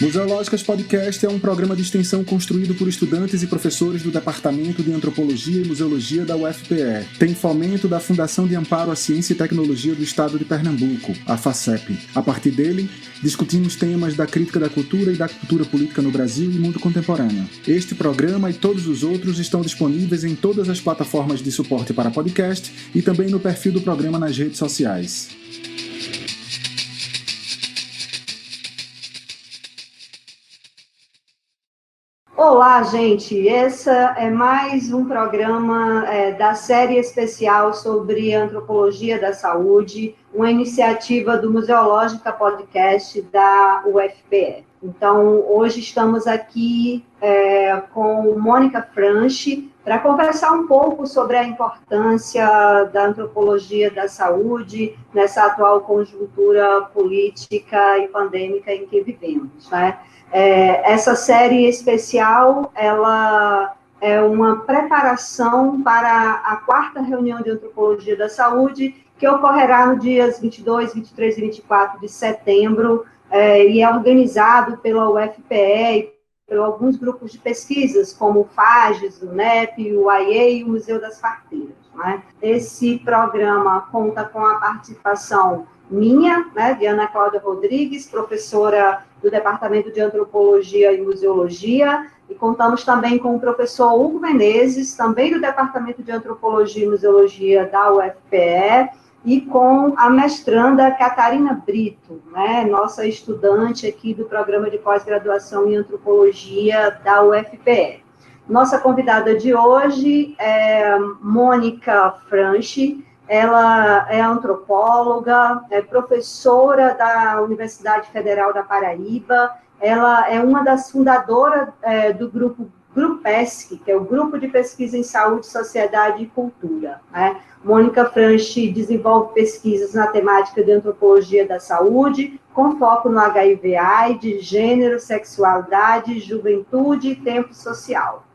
Museológicas Podcast é um programa de extensão construído por estudantes e professores do Departamento de Antropologia e Museologia da UFPE. Tem fomento da Fundação de Amparo à Ciência e Tecnologia do Estado de Pernambuco, a FACEP. A partir dele, discutimos temas da crítica da cultura e da cultura política no Brasil e mundo contemporâneo. Este programa e todos os outros estão disponíveis em todas as plataformas de suporte para podcast e também no perfil do programa nas redes sociais. Olá, gente! Esse é mais um programa da série especial sobre antropologia da saúde, uma iniciativa do Museológica Podcast da UFPE. Então, hoje estamos aqui com Mônica Franchi para conversar um pouco sobre a importância da antropologia da saúde nessa atual conjuntura política e pandêmica em que vivemos, né? Essa série especial, ela é uma preparação para a quarta reunião de antropologia da saúde, que ocorrerá nos dias 22, 23 e 24 de setembro, e é organizado pela UFPE e por alguns grupos de pesquisas, como o FAGES, o NEP, o AIE e o Museu das Parteiras, né? Esse programa conta com a participação minha, né, de Ana Cláudia Rodrigues, professora do Departamento de Antropologia e Museologia, e contamos também com o professor Hugo Menezes, também do Departamento de Antropologia e Museologia da UFPE, e com a mestranda Catarina Brito, né, nossa estudante aqui do Programa de Pós-Graduação em Antropologia da UFPE. Nossa convidada de hoje é Mônica Franchi. Ela é antropóloga, é professora da Universidade Federal da Paraíba, ela é uma das fundadoras do grupo GRUPESC, que é o Grupo de Pesquisa em Saúde, Sociedade e Cultura, né? Mônica Franchi desenvolve pesquisas na temática de antropologia da saúde, com foco no HIV/AIDS, gênero, sexualidade, juventude e tempo social.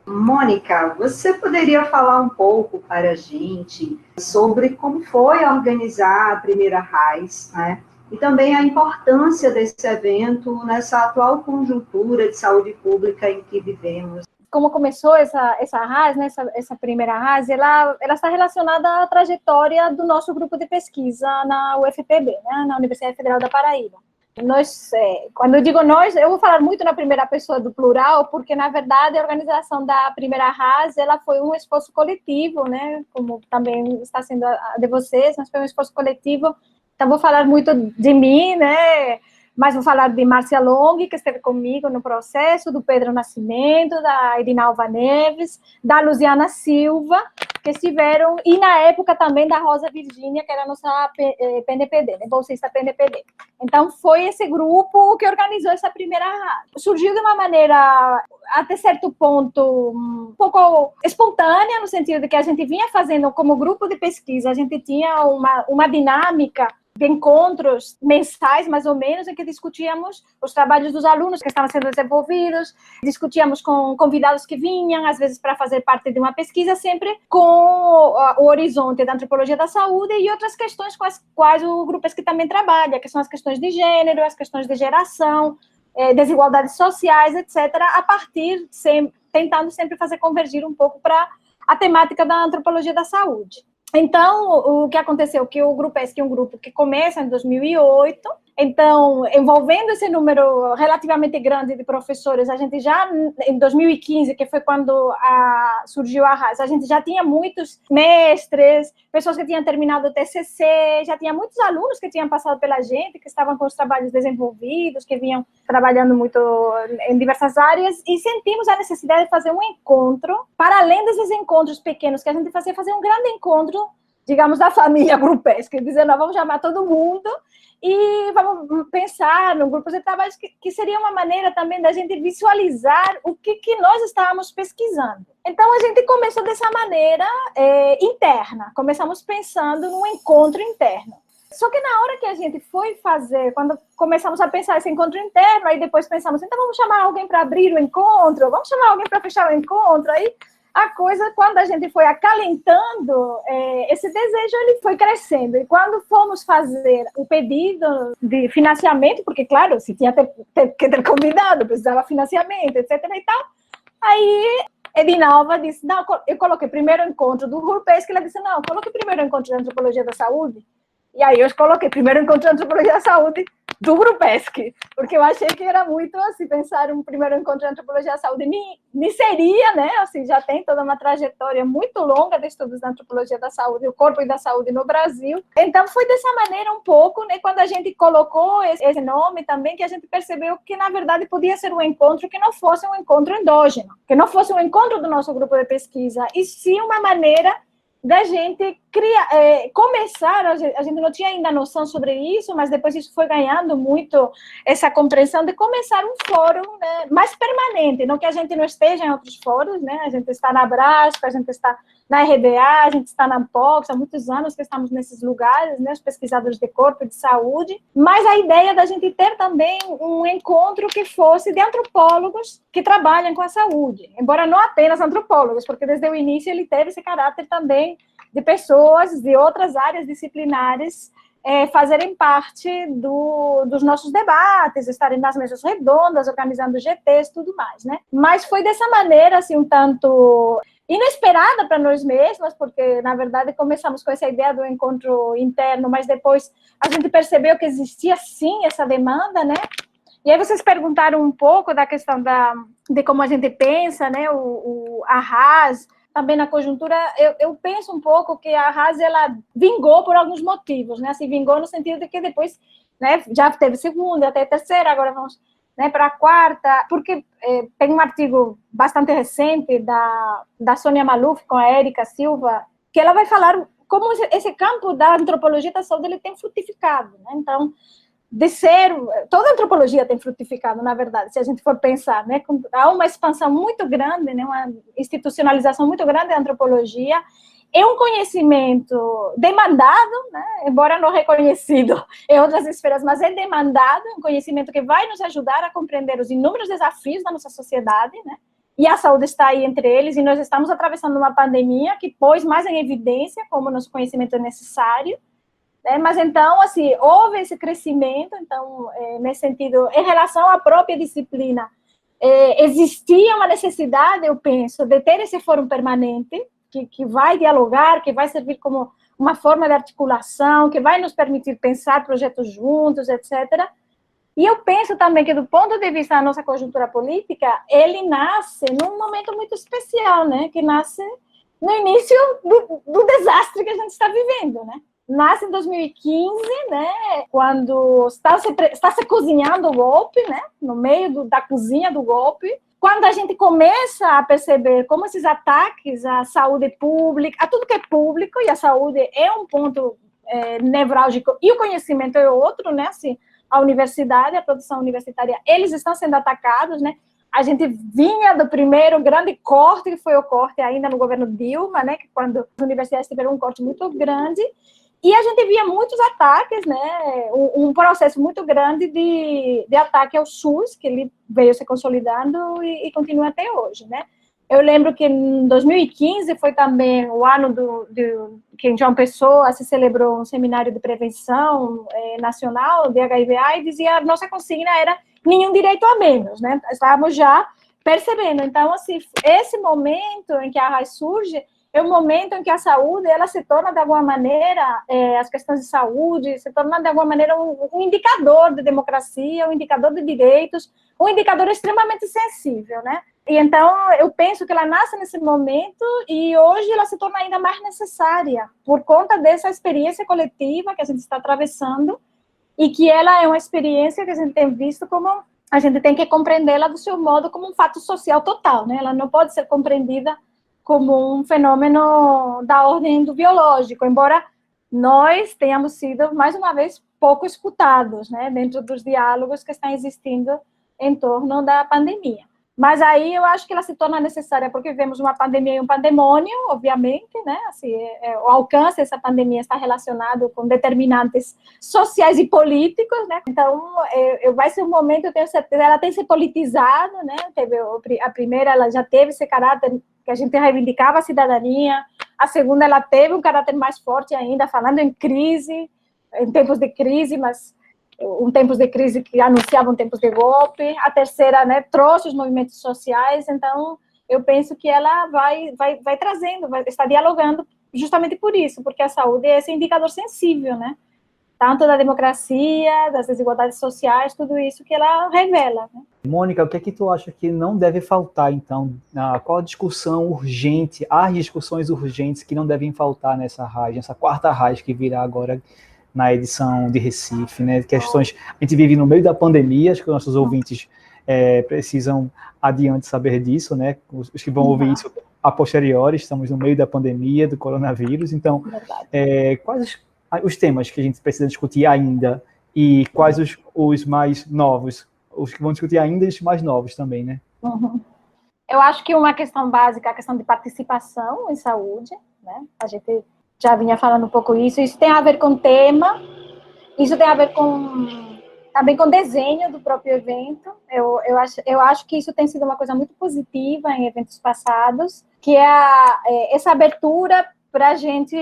Mônica, você poderia falar um pouco para a gente sobre como foi organizar a primeira RAIS, né? E também a importância desse evento nessa atual conjuntura de saúde pública em que vivemos? Como começou essa RAIS, né, essa primeira RAIS, ela está relacionada à trajetória do nosso grupo de pesquisa na UFPB, né, na Universidade Federal da Paraíba. Nós, quando eu digo nós, eu vou falar muito na primeira pessoa do plural, porque, na verdade, a organização da primeira RAIS, ela foi um esforço coletivo, né, como também está sendo a de vocês, mas foi um esforço coletivo. Então, vou falar muito de mim, né, mas vou falar de Márcia Long, que esteve comigo no processo, do Pedro Nascimento, da Edinalva Neves, da Luziana Silva, que estiveram, e na época também da Rosa Virgínia, que era a nossa PNPD, né, bolsista PNPD. Então, foi esse grupo que organizou essa primeira rádio. Surgiu de uma maneira, até certo ponto, um pouco espontânea, no sentido de que a gente vinha fazendo, como grupo de pesquisa, a gente tinha uma dinâmica de encontros mensais, mais ou menos, em que discutíamos os trabalhos dos alunos que estavam sendo desenvolvidos, discutíamos com convidados que vinham, às vezes para fazer parte de uma pesquisa, sempre com o horizonte da antropologia da saúde e outras questões com as quais o grupo ESC também trabalha, que são as questões de gênero, as questões de geração, desigualdades sociais, etc., a partir, tentando sempre fazer convergir um pouco para a temática da antropologia da saúde. Então, o que aconteceu? Que o Grupo ESC é um grupo que começa em 2008, então, envolvendo esse número relativamente grande de professores, a gente já, em 2015, que foi quando surgiu a RAIS, a gente já tinha muitos mestres, pessoas que tinham terminado o TCC, já tinha muitos alunos que tinham passado pela gente, que estavam com os trabalhos desenvolvidos, que vinham trabalhando muito em diversas áreas, e sentimos a necessidade de fazer um encontro, para além desses encontros pequenos que a gente fazia, fazer um grande encontro, digamos, da família Grupo ESC, dizendo, vamos chamar todo mundo, e vamos pensar no grupo de trabalho que seria uma maneira também da gente visualizar o que nós estávamos pesquisando. Então, a gente começou dessa maneira interna, começamos pensando num encontro interno. Só que na hora que a gente foi fazer, quando começamos a pensar esse encontro interno, aí depois pensamos, então vamos chamar alguém para abrir o encontro, vamos chamar alguém para fechar o encontro, aí a coisa, quando a gente foi acalentando, esse desejo ele foi crescendo. E quando fomos fazer o pedido de financiamento, porque, claro, se tinha que ter convidado, precisava financiamento, etc. e tal, aí Edinalva disse, não, eu coloquei primeiro encontro do RUPESC, ela disse, não, coloquei primeiro encontro de antropologia da saúde. E aí eu coloquei primeiro encontro de antropologia da saúde do RUPESC, porque eu achei que era muito, assim, pensar um primeiro encontro de antropologia da saúde me seria, né, assim, já tem toda uma trajetória muito longa de estudos da antropologia da saúde, o corpo e da saúde no Brasil. Então foi dessa maneira um pouco, né, quando a gente colocou esse nome também, que a gente percebeu que, na verdade, podia ser um encontro que não fosse um encontro endógeno, que não fosse um encontro do nosso grupo de pesquisa, e sim uma maneira da gente começar, a gente não tinha ainda noção sobre isso, mas depois isso foi ganhando muito essa compreensão de começar um fórum, né, mais permanente, não que a gente não esteja em outros fóruns, né, a gente está na Braspa, a gente está na RBA, a gente está na POX, há muitos anos que estamos nesses lugares, né, os pesquisadores de corpo e de saúde, mas a ideia da gente ter também um encontro que fosse de antropólogos que trabalham com a saúde, embora não apenas antropólogos, porque desde o início ele teve esse caráter também de pessoas de outras áreas disciplinares fazerem parte dos nossos debates, estarem nas mesas redondas, organizando GTs, tudo mais, né? Mas foi dessa maneira, assim, um tanto inesperada para nós mesmas, porque, na verdade, começamos com essa ideia do encontro interno, mas depois a gente percebeu que existia, sim, essa demanda, né? E aí vocês perguntaram um pouco da questão de como a gente pensa, né? A RAS, também na conjuntura, eu penso um pouco que a RAS, ela vingou por alguns motivos, né? Assim, vingou no sentido de que depois, né, já teve segunda, até terceira, agora vamos, né, para a quarta, porque tem um artigo bastante recente da Sônia Maluf com a Érica Silva, que ela vai falar como esse campo da antropologia da saúde ele tem frutificado, né? Então, toda antropologia tem frutificado, na verdade, se a gente for pensar, né? Há uma expansão muito grande, né? Uma institucionalização muito grande da antropologia, é um conhecimento demandado, né? Embora não reconhecido em outras esferas, mas é demandado, um conhecimento que vai nos ajudar a compreender os inúmeros desafios da nossa sociedade, né? E a saúde está aí entre eles, e nós estamos atravessando uma pandemia que pôs mais em evidência como o nosso conhecimento é necessário, né? Mas, então, assim, houve esse crescimento, então, nesse sentido, em relação à própria disciplina, existia uma necessidade, eu penso, de ter esse fórum permanente, que vai dialogar, que vai servir como uma forma de articulação, que vai nos permitir pensar projetos juntos, etc. E eu penso também que, do ponto de vista da nossa conjuntura política, ele nasce num momento muito especial, né? Que nasce no início do desastre que a gente está vivendo, né? Nasce em 2015, né, quando está se cozinhando o golpe, né, no meio da cozinha do golpe, quando a gente começa a perceber como esses ataques à saúde pública, a tudo que é público, e a saúde é um ponto nevrálgico, e o conhecimento é outro, né, assim, a universidade, a produção universitária, eles estão sendo atacados, né, a gente vinha do primeiro grande corte, que foi o corte ainda no governo Dilma, né, que quando as universidades tiveram um corte muito grande, e a gente via muitos ataques, né, um processo muito grande de ataque ao SUS, que ele veio se consolidando e continua até hoje, né. Eu lembro que em 2015 foi também o ano que em João Pessoa se celebrou um seminário de prevenção nacional de HIV/AIDS, e a nossa consigna era nenhum direito a menos, né, estávamos já percebendo. Então, assim, esse momento em que a RAS surge é um momento em que a saúde, ela se torna, de alguma maneira, as questões de saúde, se torna, de alguma maneira, um indicador de democracia, um indicador de direitos, um indicador extremamente sensível, né? E, então, eu penso que ela nasce nesse momento e hoje ela se torna ainda mais necessária por conta dessa experiência coletiva que a gente está atravessando e que ela é uma experiência que a gente tem visto como a gente tem que compreendê-la do seu modo como um fato social total, né? Ela não pode ser compreendida como um fenômeno da ordem do biológico, embora nós tenhamos sido, mais uma vez, pouco escutados, né, dentro dos diálogos que estão existindo em torno da pandemia. Mas aí eu acho que ela se torna necessária porque vivemos uma pandemia e um pandemônio, obviamente, né, assim, o alcance dessa pandemia está relacionado com determinantes sociais e políticos, né, então vai ser um momento, eu tenho certeza, ela tem se politizado, né, teve a primeira, ela já teve esse caráter que a gente reivindicava a cidadania. A segunda, ela teve um caráter mais forte ainda, falando em crise, em tempos de crise, mas tempos de crise que anunciavam tempos de golpe. A terceira, né, trouxe os movimentos sociais. Então, eu penso que ela vai trazendo, está dialogando justamente por isso, porque a saúde é esse indicador sensível, né? Tanto da democracia, das desigualdades sociais, tudo isso que ela revela, né? Mônica, o que é que tu acha que não deve faltar, então? Qual a discussão urgente, as discussões urgentes que não devem faltar nessa RAIS, nessa quarta RAIS que virá agora na edição de Recife, né? Questões, a gente vive no meio da pandemia, acho que os nossos ouvintes precisam adiante saber disso, né? Os que vão ouvir isso a posteriori, estamos no meio da pandemia, do coronavírus, então, quais os temas que a gente precisa discutir ainda e quais os mais novos, os que vão discutir ainda e os mais novos também, né? Eu acho que uma questão básica é a questão de participação em saúde, né? A gente já vinha falando um pouco isso tem a ver com tema, isso tem a ver também com desenho do próprio evento. Eu acho que isso tem sido uma coisa muito positiva em eventos passados, que é essa abertura para a gente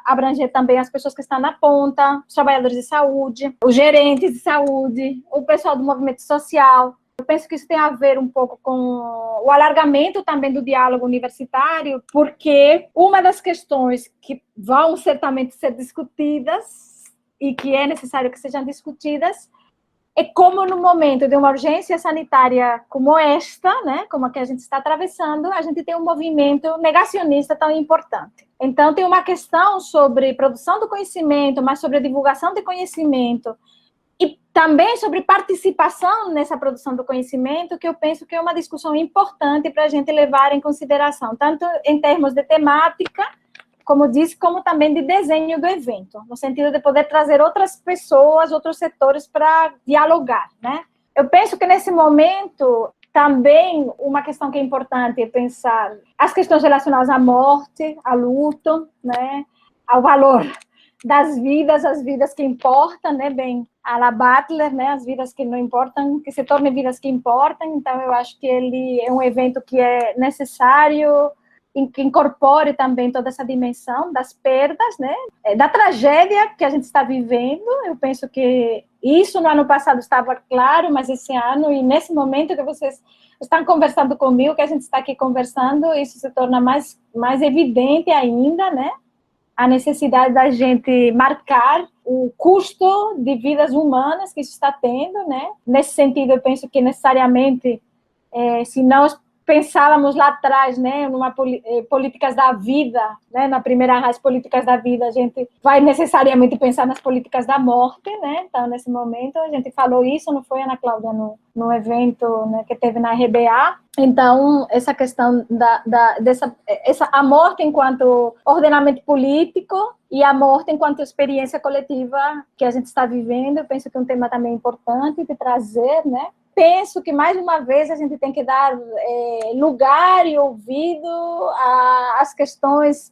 abranger também as pessoas que estão na ponta, os trabalhadores de saúde, os gerentes de saúde, o pessoal do movimento social. Eu penso que isso tem a ver um pouco com o alargamento também do diálogo universitário, porque uma das questões que vão certamente ser discutidas e que é necessário que sejam discutidas é como no momento de uma urgência sanitária como esta, né, como a que a gente está atravessando, a gente tem um movimento negacionista tão importante. Então, tem uma questão sobre produção do conhecimento, mas sobre a divulgação de conhecimento, e também sobre participação nessa produção do conhecimento, que eu penso que é uma discussão importante para a gente levar em consideração, tanto em termos de temática, como disse, como também de desenho do evento, no sentido de poder trazer outras pessoas, outros setores para dialogar, né? Eu penso que nesse momento também uma questão que é importante é pensar as questões relacionadas à morte, ao luto, né? Ao valor das vidas, as vidas que importam, né? Bem, a la Butler, né? As vidas que não importam, que se tornem vidas que importam. Então, eu acho que ele é um evento que é necessário, que incorpore também toda essa dimensão das perdas, né, da tragédia que a gente está vivendo. Eu penso que isso no ano passado estava claro, mas esse ano, e nesse momento que vocês estão conversando comigo, que a gente está aqui conversando, isso se torna mais evidente ainda, né, a necessidade da gente marcar o custo de vidas humanas que isso está tendo, né. Nesse sentido, eu penso que necessariamente, se nós pensávamos lá atrás, né, numa políticas da vida, né, na primeira RAIS políticas da vida, a gente vai necessariamente pensar nas políticas da morte, né, então nesse momento a gente falou isso, não foi, Ana Cláudia, no evento, né, que teve na RBA. Então essa questão a morte enquanto ordenamento político e a morte enquanto experiência coletiva que a gente está vivendo, eu penso que é um tema também importante de trazer, né. Penso que, mais uma vez, a gente tem que dar lugar e ouvido às questões,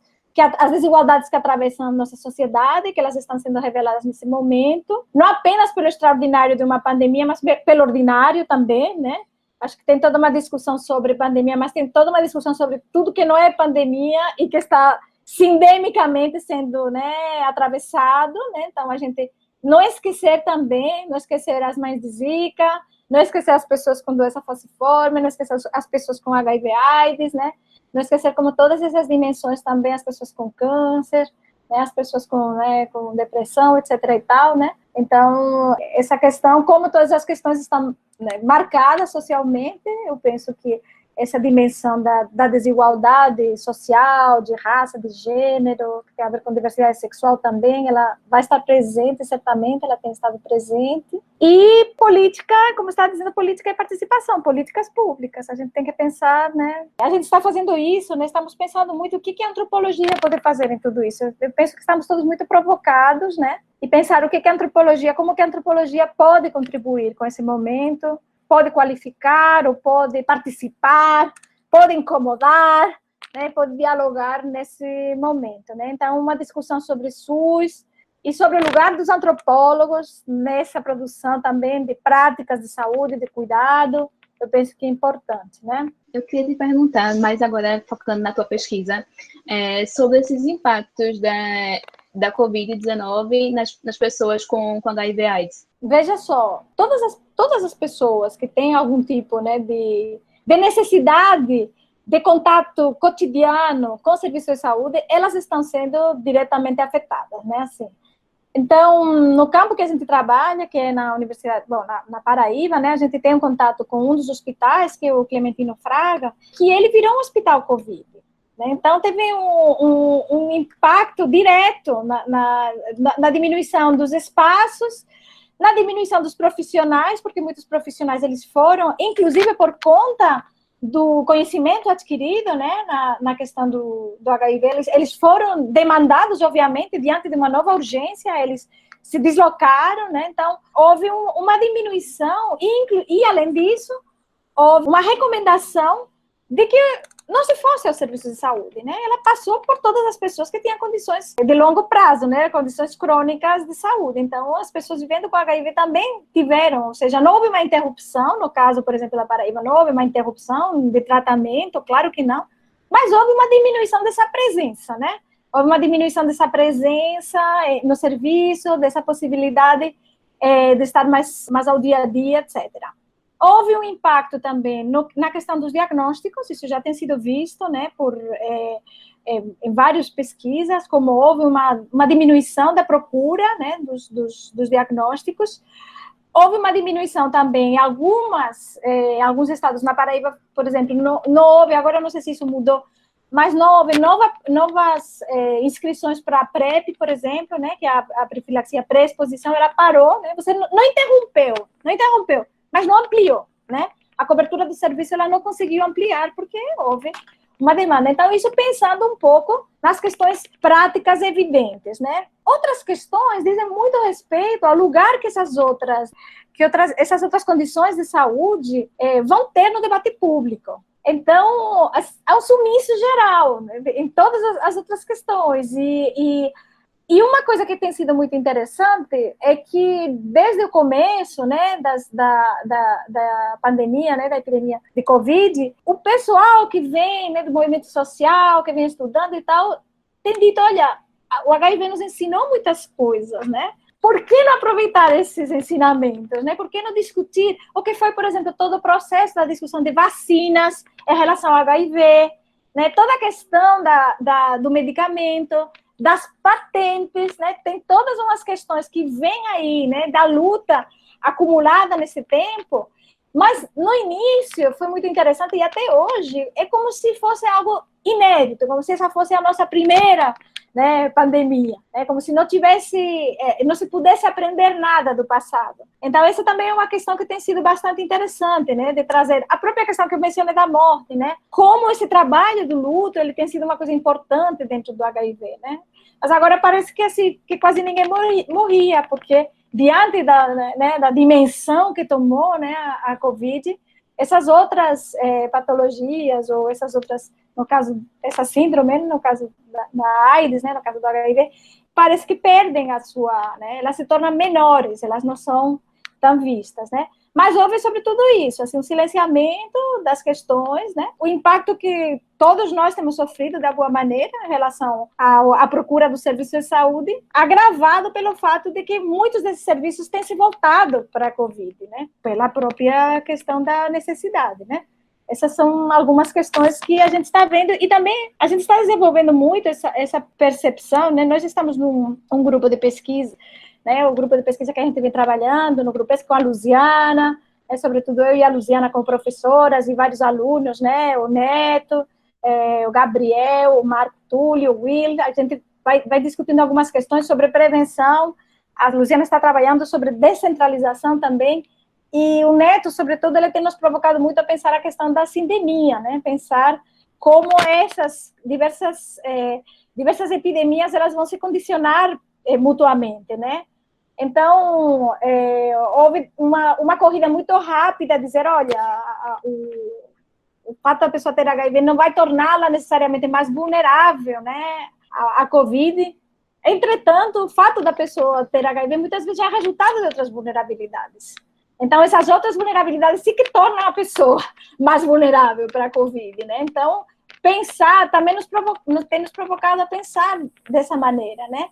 às desigualdades que atravessam a nossa sociedade, que elas estão sendo reveladas nesse momento, não apenas pelo extraordinário de uma pandemia, mas pelo ordinário também, né? Acho que tem toda uma discussão sobre pandemia, mas tem toda uma discussão sobre tudo que não é pandemia e que está sindemicamente sendo, né, atravessado, né? Então, a gente não esquecer também, não esquecer as mães de Zika, não esquecer as pessoas com doença falciforme, não esquecer as pessoas com HIV/AIDS, né? Não esquecer como todas essas dimensões também, as pessoas com câncer, né? As pessoas com depressão, etc. e tal, né? Então, essa questão, como todas as questões estão, né, marcadas socialmente, eu penso que essa dimensão da desigualdade social, de raça, de gênero, que tem a ver com diversidade sexual também, ela vai estar presente, certamente, ela tem estado presente. E política, como está dizendo, política é participação, políticas públicas. A gente tem que pensar, né? A gente está fazendo isso, né? Estamos pensando muito o que a antropologia pode fazer em tudo isso. Eu penso que estamos todos muito provocados, né? E pensar o que a antropologia, como que a antropologia pode contribuir com esse momento, pode qualificar, ou pode participar, pode incomodar, né, pode dialogar nesse momento, né? Então, uma discussão sobre SUS e sobre o lugar dos antropólogos nessa produção também de práticas de saúde, de cuidado, eu penso que é importante, né? Eu queria te perguntar, mas agora focando na tua pesquisa, sobre esses impactos da Covid-19 nas pessoas com HIV/AIDS. Veja só, todas as pessoas que têm algum tipo, né, de necessidade de contato cotidiano com o serviço de saúde, elas estão sendo diretamente afetadas, né, assim. Então, no campo que a gente trabalha, que é na Universidade, na Paraíba, né, a gente tem um contato com um dos hospitais, que é o Clementino Fraga, que ele virou um hospital Covid. Né? Então, teve um impacto direto na diminuição dos espaços, na diminuição dos profissionais, porque muitos profissionais eles foram, inclusive por conta do conhecimento adquirido, né, na questão do HIV, eles foram demandados, obviamente, diante de uma nova urgência, eles se deslocaram, né, então houve uma diminuição, e além disso, houve uma recomendação de que não se fosse ao serviço de saúde, né, ela passou por todas as pessoas que tinham condições de longo prazo, né, condições crônicas de saúde, então as pessoas vivendo com HIV também tiveram, ou seja, não houve uma interrupção, no caso, por exemplo, da Paraíba, não houve uma interrupção de tratamento, claro que não, mas houve uma diminuição dessa presença, né, houve uma diminuição dessa presença no serviço, dessa possibilidade de estar mais ao dia a dia, etc. Houve um impacto também na questão dos diagnósticos, isso já tem sido visto, né, em várias pesquisas, como houve uma diminuição da procura, né, dos diagnósticos. Houve uma diminuição também em alguns estados. Na Paraíba, por exemplo, não houve, agora eu não sei se isso mudou, mas não houve novas inscrições para a PrEP, por exemplo, né, que é a profilaxia pré-exposição, ela parou, né, você não interrompeu, mas não ampliou, né? A cobertura do serviço ela não conseguiu ampliar porque houve uma demanda. Então, isso pensando um pouco nas questões práticas evidentes, né? Outras questões dizem muito respeito ao lugar que essas outras condições de saúde vão ter no debate público. Então, há um sumiço geral, né, em todas as outras questões. E uma coisa que tem sido muito interessante é que, desde o começo, né, da pandemia, né, da epidemia de Covid, o pessoal que vem, né, do movimento social, que vem estudando e tal, tem dito, olha, o HIV nos ensinou muitas coisas, né? Por que não aproveitar esses ensinamentos, né? Por que não discutir o que foi, por exemplo, todo o processo da discussão de vacinas em relação ao HIV, né? Toda a questão do medicamento, das patentes, né? Tem todas umas questões que vêm aí, né? Da luta acumulada nesse tempo, mas no início foi muito interessante e até hoje é como se fosse algo inédito, como se essa fosse a nossa primeira, né, pandemia, né? Como se não se pudesse aprender nada do passado. Então essa também é uma questão que tem sido bastante interessante, né? De trazer a própria questão que eu mencionei da morte, né? Como esse trabalho do luto ele tem sido uma coisa importante dentro do HIV, né? Mas agora parece que quase ninguém morria, porque diante da dimensão que tomou, né, a Covid, essas outras patologias, ou essas outras, no caso, essa síndrome, no caso da AIDS, né, no caso do HIV, parece que perdem né, elas se tornam menores, elas não são tão vistas, né? Mas houve, sobre tudo isso, assim, um silenciamento das questões, né? O impacto que todos nós temos sofrido, de alguma maneira, em relação à procura do serviço de saúde, agravado pelo fato de que muitos desses serviços têm se voltado para a Covid, né? Pela própria questão da necessidade, né? Essas são algumas questões que a gente está vendo, e também a gente está desenvolvendo muito essa percepção, né? Nós estamos num grupo de pesquisa, né, o grupo de pesquisa que a gente vem trabalhando, no grupo com a Luziana, né, sobretudo eu e a Luziana como professoras e vários alunos, né, o Neto, o Gabriel, o Marco Túlio, o Will, a gente vai discutindo algumas questões sobre prevenção, a Luziana está trabalhando sobre descentralização também, e o Neto, sobretudo, ele tem nos provocado muito a pensar a questão da sindemia, né, pensar como essas diversas epidemias elas vão se condicionar mutuamente, né? Então, houve uma corrida muito rápida, dizer, olha, o fato da pessoa ter HIV não vai torná-la necessariamente mais vulnerável, né, à Covid. Entretanto, o fato da pessoa ter HIV muitas vezes já é resultado de outras vulnerabilidades. Então, essas outras vulnerabilidades sim que tornam a pessoa mais vulnerável para a Covid, né? Então, pensar também tem nos provocado a pensar dessa maneira, né?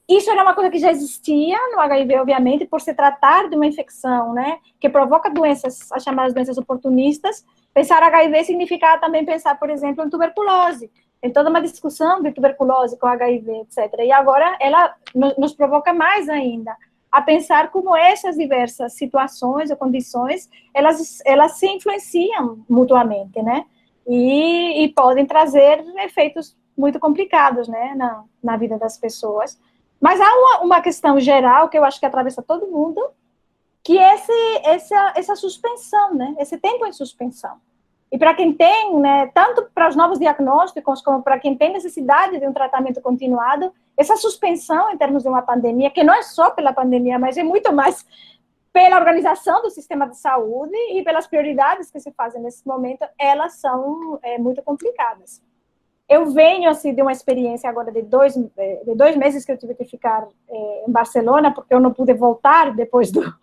Isso era uma coisa que já existia no HIV, obviamente, por se tratar de uma infecção, né, que provoca doenças, as chamadas doenças oportunistas. Pensar HIV significava também pensar, por exemplo, em tuberculose. Tem toda uma discussão de tuberculose com HIV, etc. E agora ela nos provoca mais ainda a pensar como essas diversas situações ou condições, elas se influenciam mutuamente, né, e podem trazer efeitos muito complicados, né, na vida das pessoas. Mas há uma questão geral que eu acho que atravessa todo mundo, que é essa suspensão, né? Esse tempo em suspensão. E para quem tem, né, tanto para os novos diagnósticos, como para quem tem necessidade de um tratamento continuado, essa suspensão em termos de uma pandemia, que não é só pela pandemia, mas é muito mais pela organização do sistema de saúde e pelas prioridades que se fazem nesse momento, elas são muito complicadas. Eu venho, assim, de uma experiência agora de 2 meses que eu tive que ficar em Barcelona, porque eu não pude voltar depois do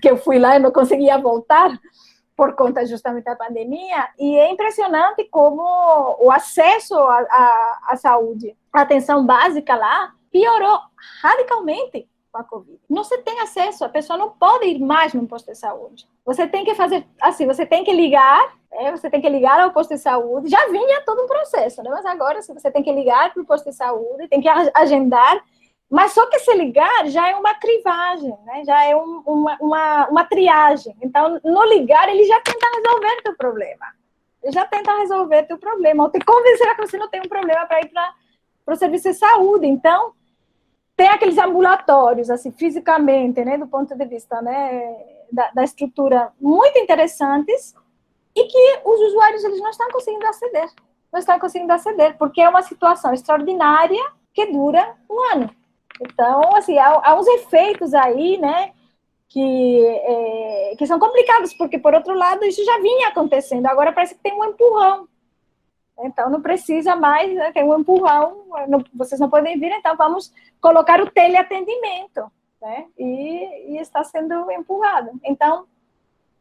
que eu fui lá, eu não conseguia voltar por conta justamente da pandemia, e é impressionante como o acesso à saúde, a atenção básica lá, piorou radicalmente com a Covid. Não se tem acesso, a pessoa não pode ir mais num posto de saúde. Você tem que fazer, assim, você tem que ligar ao posto de saúde, já vinha todo um processo, né? Mas agora você tem que ligar para o posto de saúde, tem que agendar, mas só que se ligar já é uma crivagem, né? Já é uma triagem. Então, no ligar, ele já tenta resolver o teu problema. Ele já tenta resolver o teu problema, ou te convencer que você não tem um problema para ir para o serviço de saúde. Então, tem aqueles ambulatórios, assim, fisicamente, né, do ponto de vista, né, da estrutura, muito interessantes, e que os usuários, eles não estão conseguindo aceder, porque é uma situação extraordinária que dura um ano. Então, assim, há uns efeitos aí, né, que são complicados, porque, por outro lado, isso já vinha acontecendo, agora parece que tem um empurrão. Então, não precisa mais, né, tem um empurrão, vocês não podem vir, então vamos colocar o teleatendimento, né, e está sendo empurrado. Então,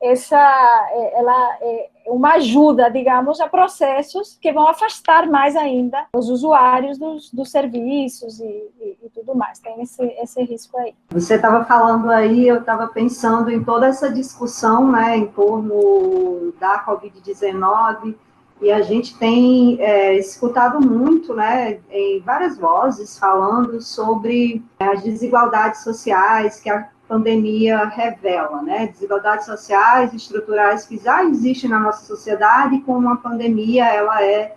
ela é uma ajuda, digamos, a processos que vão afastar mais ainda os usuários dos serviços e tudo mais. Tem esse risco aí. Você estava falando aí, eu estava pensando em toda essa discussão, né, em torno da Covid-19, e a gente tem escutado muito, né, em várias vozes falando sobre as desigualdades sociais que a pandemia revela, né, desigualdades sociais e estruturais que já existem na nossa sociedade, e com a pandemia ela é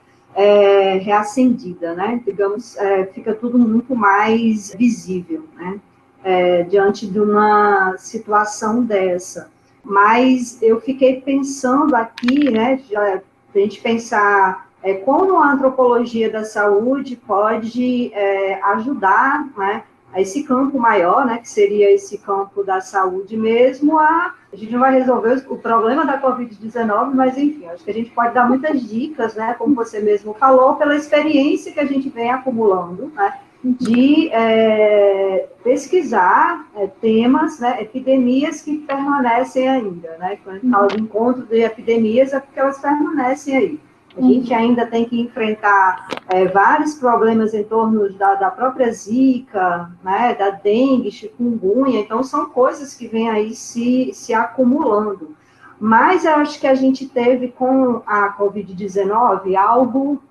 reacendida, né, digamos, fica tudo muito mais visível, né, diante de uma situação dessa. Mas eu fiquei pensando aqui, né, a gente pensar como a antropologia da saúde pode ajudar, né, a esse campo maior, né, que seria esse campo da saúde mesmo, a gente não vai resolver o problema da Covid-19, mas, enfim, acho que a gente pode dar muitas dicas, né, como você mesmo falou, pela experiência que a gente vem acumulando, né, de pesquisar temas, né, epidemias que permanecem ainda, né, quando a gente fala de encontro de epidemias é porque elas permanecem aí. A gente ainda tem que enfrentar vários problemas em torno da própria Zika, né, da dengue, chikungunya, então são coisas que vêm aí se acumulando. Mas eu acho que a gente teve com a Covid-19 algo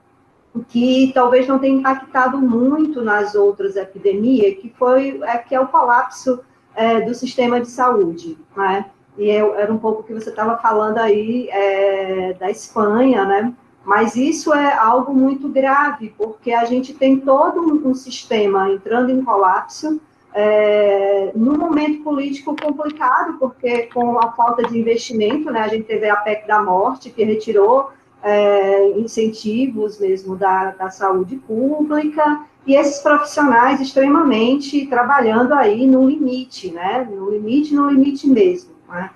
que talvez não tenha impactado muito nas outras epidemias, que é o colapso do sistema de saúde, né? E era um pouco o que você estava falando aí da Espanha, né? Mas isso é algo muito grave, porque a gente tem todo um sistema entrando em colapso, num momento político complicado, porque com a falta de investimento, né, a gente teve a PEC da morte, que retirou incentivos mesmo da saúde pública, e esses profissionais extremamente trabalhando aí no limite, né, no limite mesmo, né?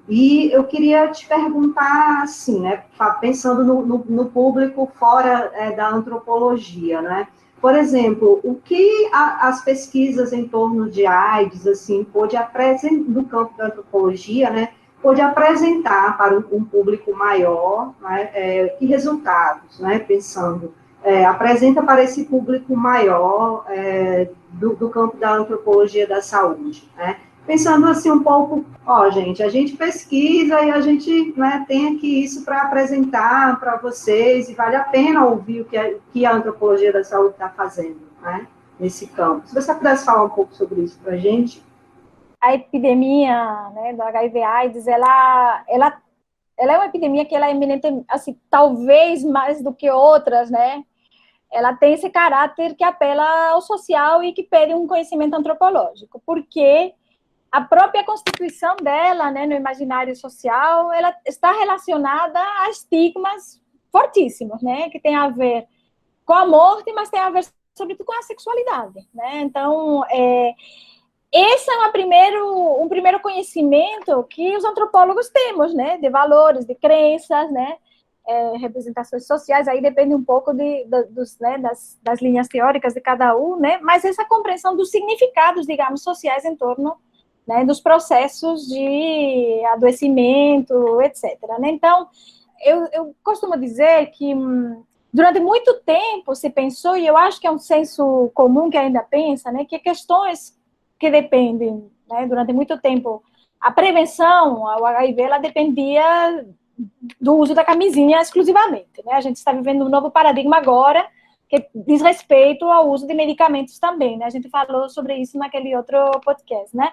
E eu queria te perguntar, assim, né, pensando no público fora da antropologia, né, Por exemplo, o que as pesquisas em torno de AIDS, assim, pôde apresentar, no campo da antropologia, né, pôde apresentar para um público maior, né, que resultados, né, pensando, apresenta para esse público maior do campo da antropologia da saúde, né? Pensando assim um pouco, gente, a gente pesquisa e a gente, né, tem aqui isso para apresentar para vocês, e vale a pena ouvir o que a antropologia da saúde está fazendo, né, nesse campo. Se você pudesse falar um pouco sobre isso para a gente. A epidemia, né, do HIV/AIDS, ela é uma epidemia que ela é eminente, assim, talvez mais do que outras, né? Ela tem esse caráter que apela ao social e que pede um conhecimento antropológico, porque a própria constituição dela, né, no imaginário social, ela está relacionada a estigmas fortíssimos, né, que tem a ver com a morte, mas tem a ver, sobretudo, com a sexualidade, né? Então, esse é um primeiro conhecimento que os antropólogos temos, né, de valores, de crenças, né, representações sociais, aí depende um pouco das linhas teóricas de cada um, né, mas essa compreensão dos significados, digamos, sociais em torno, né, dos processos de adoecimento, etc. Né? Então, eu costumo dizer que durante muito tempo se pensou, e eu acho que é um senso comum que ainda pensa, né, que questões que dependem, né, durante muito tempo, a prevenção ao HIV, ela dependia do uso da camisinha exclusivamente, né? A gente está vivendo um novo paradigma agora, que diz respeito ao uso de medicamentos também, né? A gente falou sobre isso naquele outro podcast, né?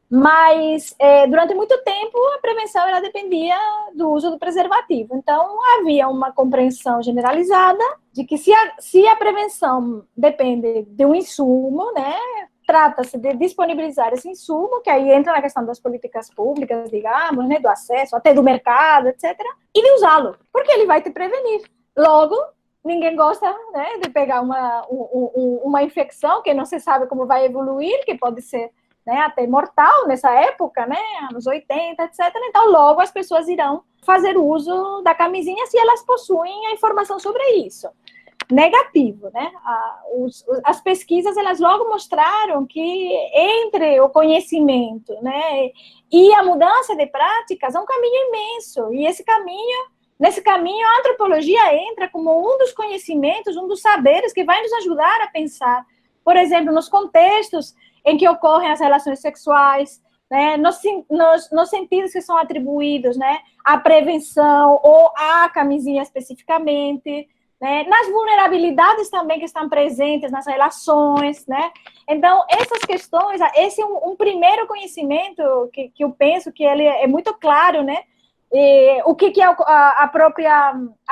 Mas, durante muito tempo, a prevenção ela dependia do uso do preservativo. Então, havia uma compreensão generalizada de que se a prevenção depende de um insumo, né, trata-se de disponibilizar esse insumo, que aí entra na questão das políticas públicas, digamos, né, do acesso, até do mercado, etc., e de usá-lo, porque ele vai te prevenir. Logo, ninguém gosta, né, de pegar uma infecção que não se sabe como vai evoluir, que pode ser, né, até mortal nessa época, né, anos 80, etc. Então, logo as pessoas irão fazer uso da camisinha se elas possuem a informação sobre isso. Negativo, né? As pesquisas, elas logo mostraram que entre o conhecimento, né, e a mudança de práticas é um caminho imenso, e nesse caminho a antropologia entra como um dos conhecimentos, um dos saberes que vai nos ajudar a pensar, por exemplo, nos contextos em que ocorrem as relações sexuais, né, nos sentidos que são atribuídos, né, à prevenção ou à camisinha especificamente, né, nas vulnerabilidades também que estão presentes nas relações, né? Então, essas questões, esse é um primeiro conhecimento que eu penso que ele é muito claro, né? O que é a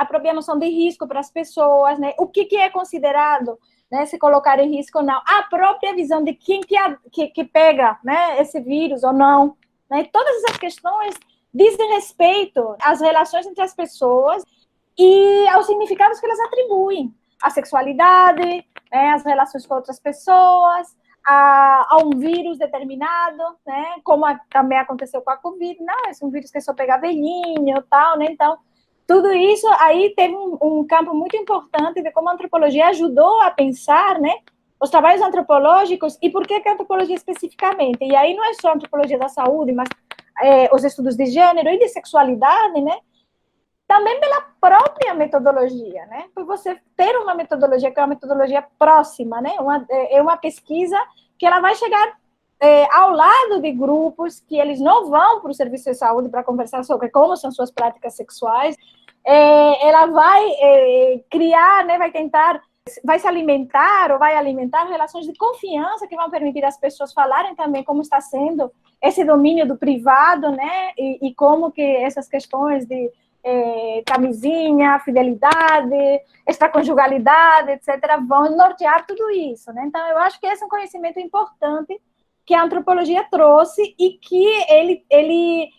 própria noção de risco para as pessoas, né? O que é considerado, né, se colocar em risco ou não, a própria visão de quem que pega, né, esse vírus ou não, né? Todas essas questões dizem respeito às relações entre as pessoas e aos significados que elas atribuem, à sexualidade, né, às relações com outras pessoas, a um vírus determinado, né, como também aconteceu com a Covid, não, esse é um vírus que só pega velhinho, tal, né, então, tudo isso aí teve um campo muito importante de como a antropologia ajudou a pensar, né, os trabalhos antropológicos, e por que a antropologia especificamente, e aí não é só a antropologia da saúde, mas os estudos de gênero e de sexualidade, né, também pela própria metodologia, né? Por você ter uma metodologia que é uma metodologia próxima, né? É uma pesquisa que ela vai chegar ao lado de grupos que eles não vão para o serviço de saúde para conversar sobre como são suas práticas sexuais. Ela vai criar, né? Vai se alimentar ou vai alimentar relações de confiança que vão permitir às pessoas falarem também como está sendo esse domínio do privado, né? E como que essas questões de camisinha, fidelidade, extraconjugalidade, etc., vão nortear tudo isso, né? Então, eu acho que esse é um conhecimento importante que a antropologia trouxe e que ele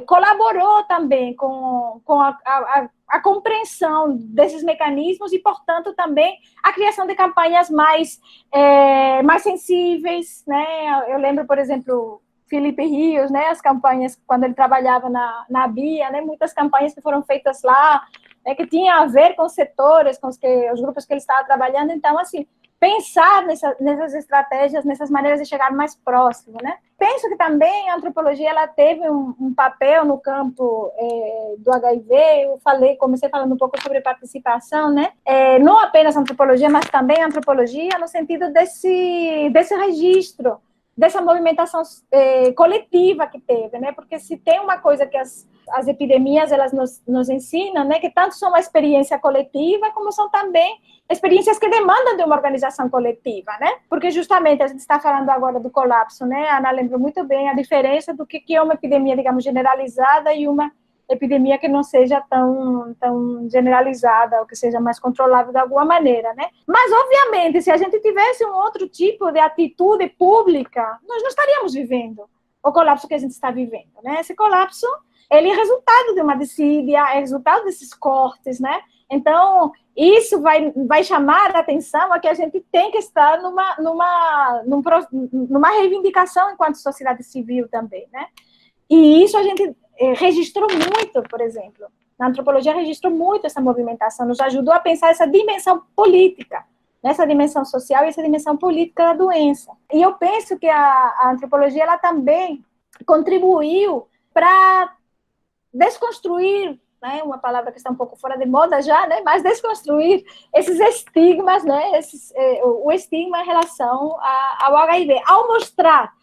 colaborou também com a compreensão desses mecanismos e, portanto, também a criação de campanhas mais sensíveis, né? Eu lembro, por exemplo, Felipe Rios, né, as campanhas, quando ele trabalhava na BIA, né, muitas campanhas que foram feitas lá que tinha a ver com os setores, com os grupos que ele estava trabalhando. Então, assim, pensar nessas estratégias, nessas maneiras de chegar mais próximo, né? Penso que também a antropologia ela teve um papel no campo do HIV. Eu comecei falando um pouco sobre participação, né? Não apenas antropologia, mas também antropologia no sentido desse registro, dessa movimentação coletiva que teve, né? Porque se tem uma coisa que as epidemias elas nos ensinam, né? Que tanto são uma experiência coletiva, como são também experiências que demandam de uma organização coletiva, né? Porque justamente a gente está falando agora do colapso, né? A Ana lembrou muito bem a diferença do que é uma epidemia, digamos, generalizada e uma epidemia que não seja tão generalizada ou que seja mais controlada de alguma maneira, né? Mas, obviamente, se a gente tivesse um outro tipo de atitude pública, nós não estaríamos vivendo o colapso que a gente está vivendo, né? Esse colapso, ele é resultado de uma desídia, é resultado desses cortes, né? Então, isso vai chamar a atenção a que a gente tem que estar numa reivindicação enquanto sociedade civil também, né? E isso a gente registrou muito, por exemplo. Na antropologia registrou muito essa movimentação, nos ajudou a pensar essa dimensão política, essa dimensão social e essa dimensão política da doença. E eu penso que a antropologia ela também contribuiu para desconstruir, né, uma palavra que está um pouco fora de moda já, né, mas desconstruir esses estigmas, né, o estigma em relação ao HIV, ao mostrar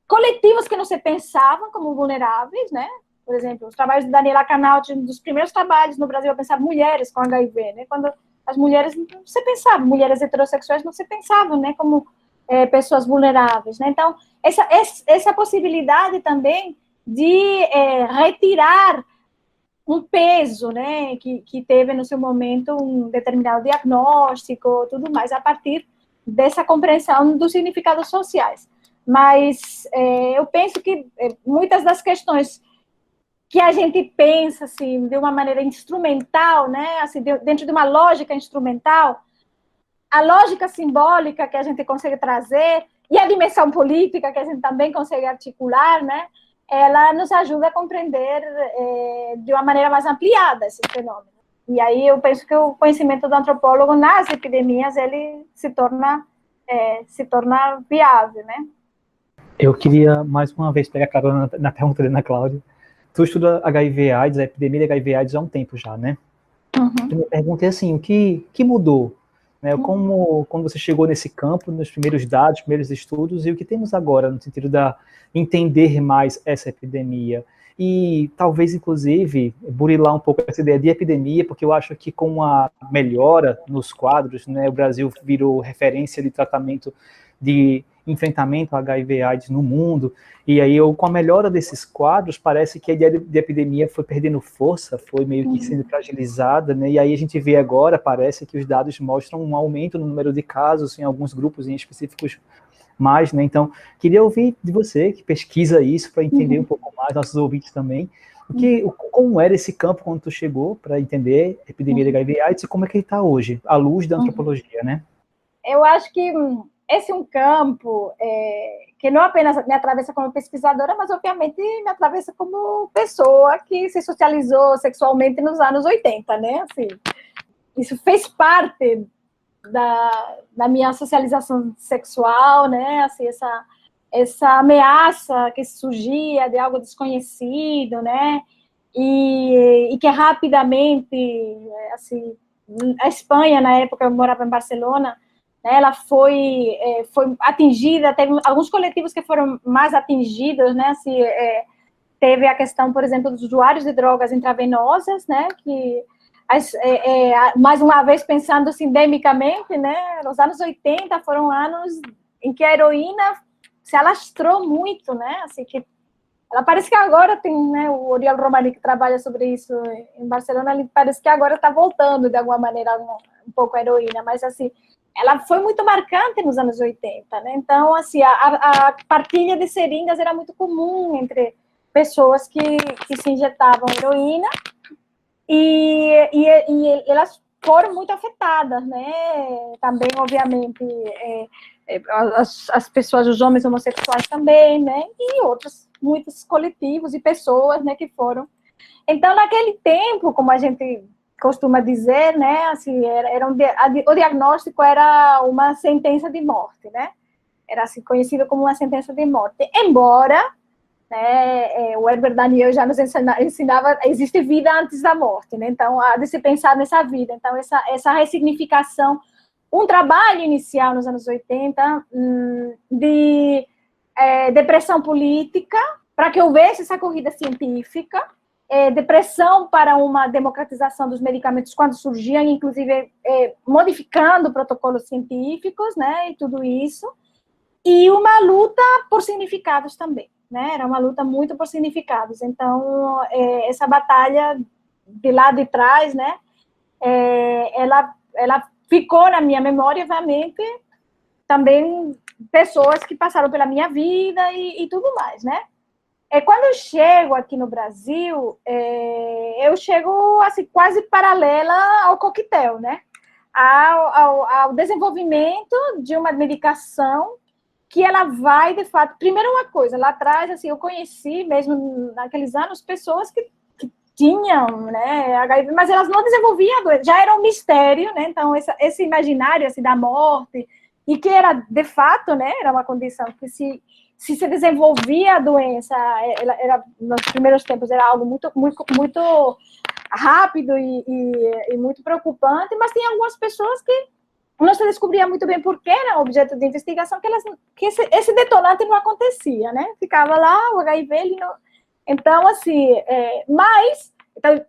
coletivos que não se pensavam como vulneráveis, né, por exemplo, os trabalhos de Daniela Canal, um dos primeiros trabalhos no Brasil a pensar mulheres com HIV, né, quando as mulheres não se pensavam, mulheres heterossexuais não se pensavam, né, como pessoas vulneráveis, né, então essa possibilidade também de retirar um peso, né, que teve no seu momento um determinado diagnóstico, tudo mais, a partir dessa compreensão dos significados sociais. Mas eu penso que muitas das questões que a gente pensa, assim, de uma maneira instrumental, né, assim, dentro de uma lógica instrumental, a lógica simbólica que a gente consegue trazer e a dimensão política que a gente também consegue articular, né, ela nos ajuda a compreender de uma maneira mais ampliada esse fenômeno. E aí eu penso que o conhecimento do antropólogo nas epidemias, ele se torna viável, né? Eu queria, mais uma vez, pegar carona na pergunta da Ana Cláudia. Tu estuda HIV/AIDS, a epidemia de HIV/AIDS há um tempo já, né? Uhum. A minha pergunta é assim, o que mudou? Né? Como você chegou nesse campo, nos primeiros dados, primeiros estudos, e o que temos agora, no sentido de entender mais essa epidemia? E talvez, inclusive, burilar um pouco essa ideia de epidemia, porque eu acho que com a melhora nos quadros, né, o Brasil virou referência de tratamento de enfrentamento ao HIV/AIDS no mundo, e aí com a melhora desses quadros, parece que a ideia de epidemia foi perdendo força, foi meio que sendo fragilizada, né, e aí a gente vê agora, parece que os dados mostram um aumento no número de casos em alguns grupos em específicos mais, né, então queria ouvir de você, que pesquisa isso, para entender um pouco mais, nossos ouvintes também, como era esse campo quando tu chegou, para entender a epidemia de HIV/AIDS e como é que ele está hoje, à luz da antropologia, né? Eu acho que esse é um campo que não apenas me atravessa como pesquisadora, mas, obviamente, me atravessa como pessoa que se socializou sexualmente nos anos 80, né? Assim, isso fez parte da minha socialização sexual, né? Assim, essa ameaça que surgia de algo desconhecido, né? E que rapidamente, assim, a Espanha, na época, eu morava em Barcelona, ela foi atingida, teve alguns coletivos que foram mais atingidos, né, assim, teve a questão, por exemplo, dos usuários de drogas intravenosas, né, que, mais uma vez, pensando sindemicamente, né, os anos 80 foram anos em que a heroína se alastrou muito, né, assim, que ela parece que agora tem, né, o Oriol Romani, que trabalha sobre isso em Barcelona, ele parece que agora está voltando, de alguma maneira, um pouco a heroína, mas, assim, ela foi muito marcante nos anos 80, né? Então, assim, a partilha de seringas era muito comum entre pessoas que se injetavam heroína e elas foram muito afetadas, né? Também, obviamente, as pessoas, os homens homossexuais também, né? E muitos coletivos e pessoas, né, que foram. Então, naquele tempo, como a gente costuma dizer, né, assim, o diagnóstico era uma sentença de morte, né, era assim, conhecido como uma sentença de morte, embora, né, o Herbert Daniel já nos ensinava, existe vida antes da morte, né, então há de se pensar nessa vida, então essa ressignificação, um trabalho inicial nos anos 80 de depressão política, para que houvesse essa corrida científica, de pressão para uma democratização dos medicamentos quando surgiam, inclusive modificando protocolos científicos, né, e tudo isso, e uma luta por significados também, né, era uma luta muito por significados, então essa batalha de lá de trás, né, ela ficou na minha memória, obviamente, também pessoas que passaram pela minha vida e tudo mais, né. Quando eu chego aqui no Brasil, eu chego assim, quase paralela ao coquetel, né? Ao desenvolvimento de uma medicação que ela vai, de fato... Primeiro uma coisa, lá atrás, assim, eu conheci, mesmo naqueles anos, pessoas que tinham, né, HIV, mas elas não desenvolviam a doença, já era um mistério, né? Então, esse imaginário, assim, da morte, e que era, de fato, né, era uma condição que se desenvolvia a doença, era, nos primeiros tempos era algo muito, muito, muito rápido e muito preocupante, mas tem algumas pessoas que não se descobria muito bem por que era objeto de investigação, que esse detonante não acontecia, né? Ficava lá, o HIV, ele não... Então, assim, então,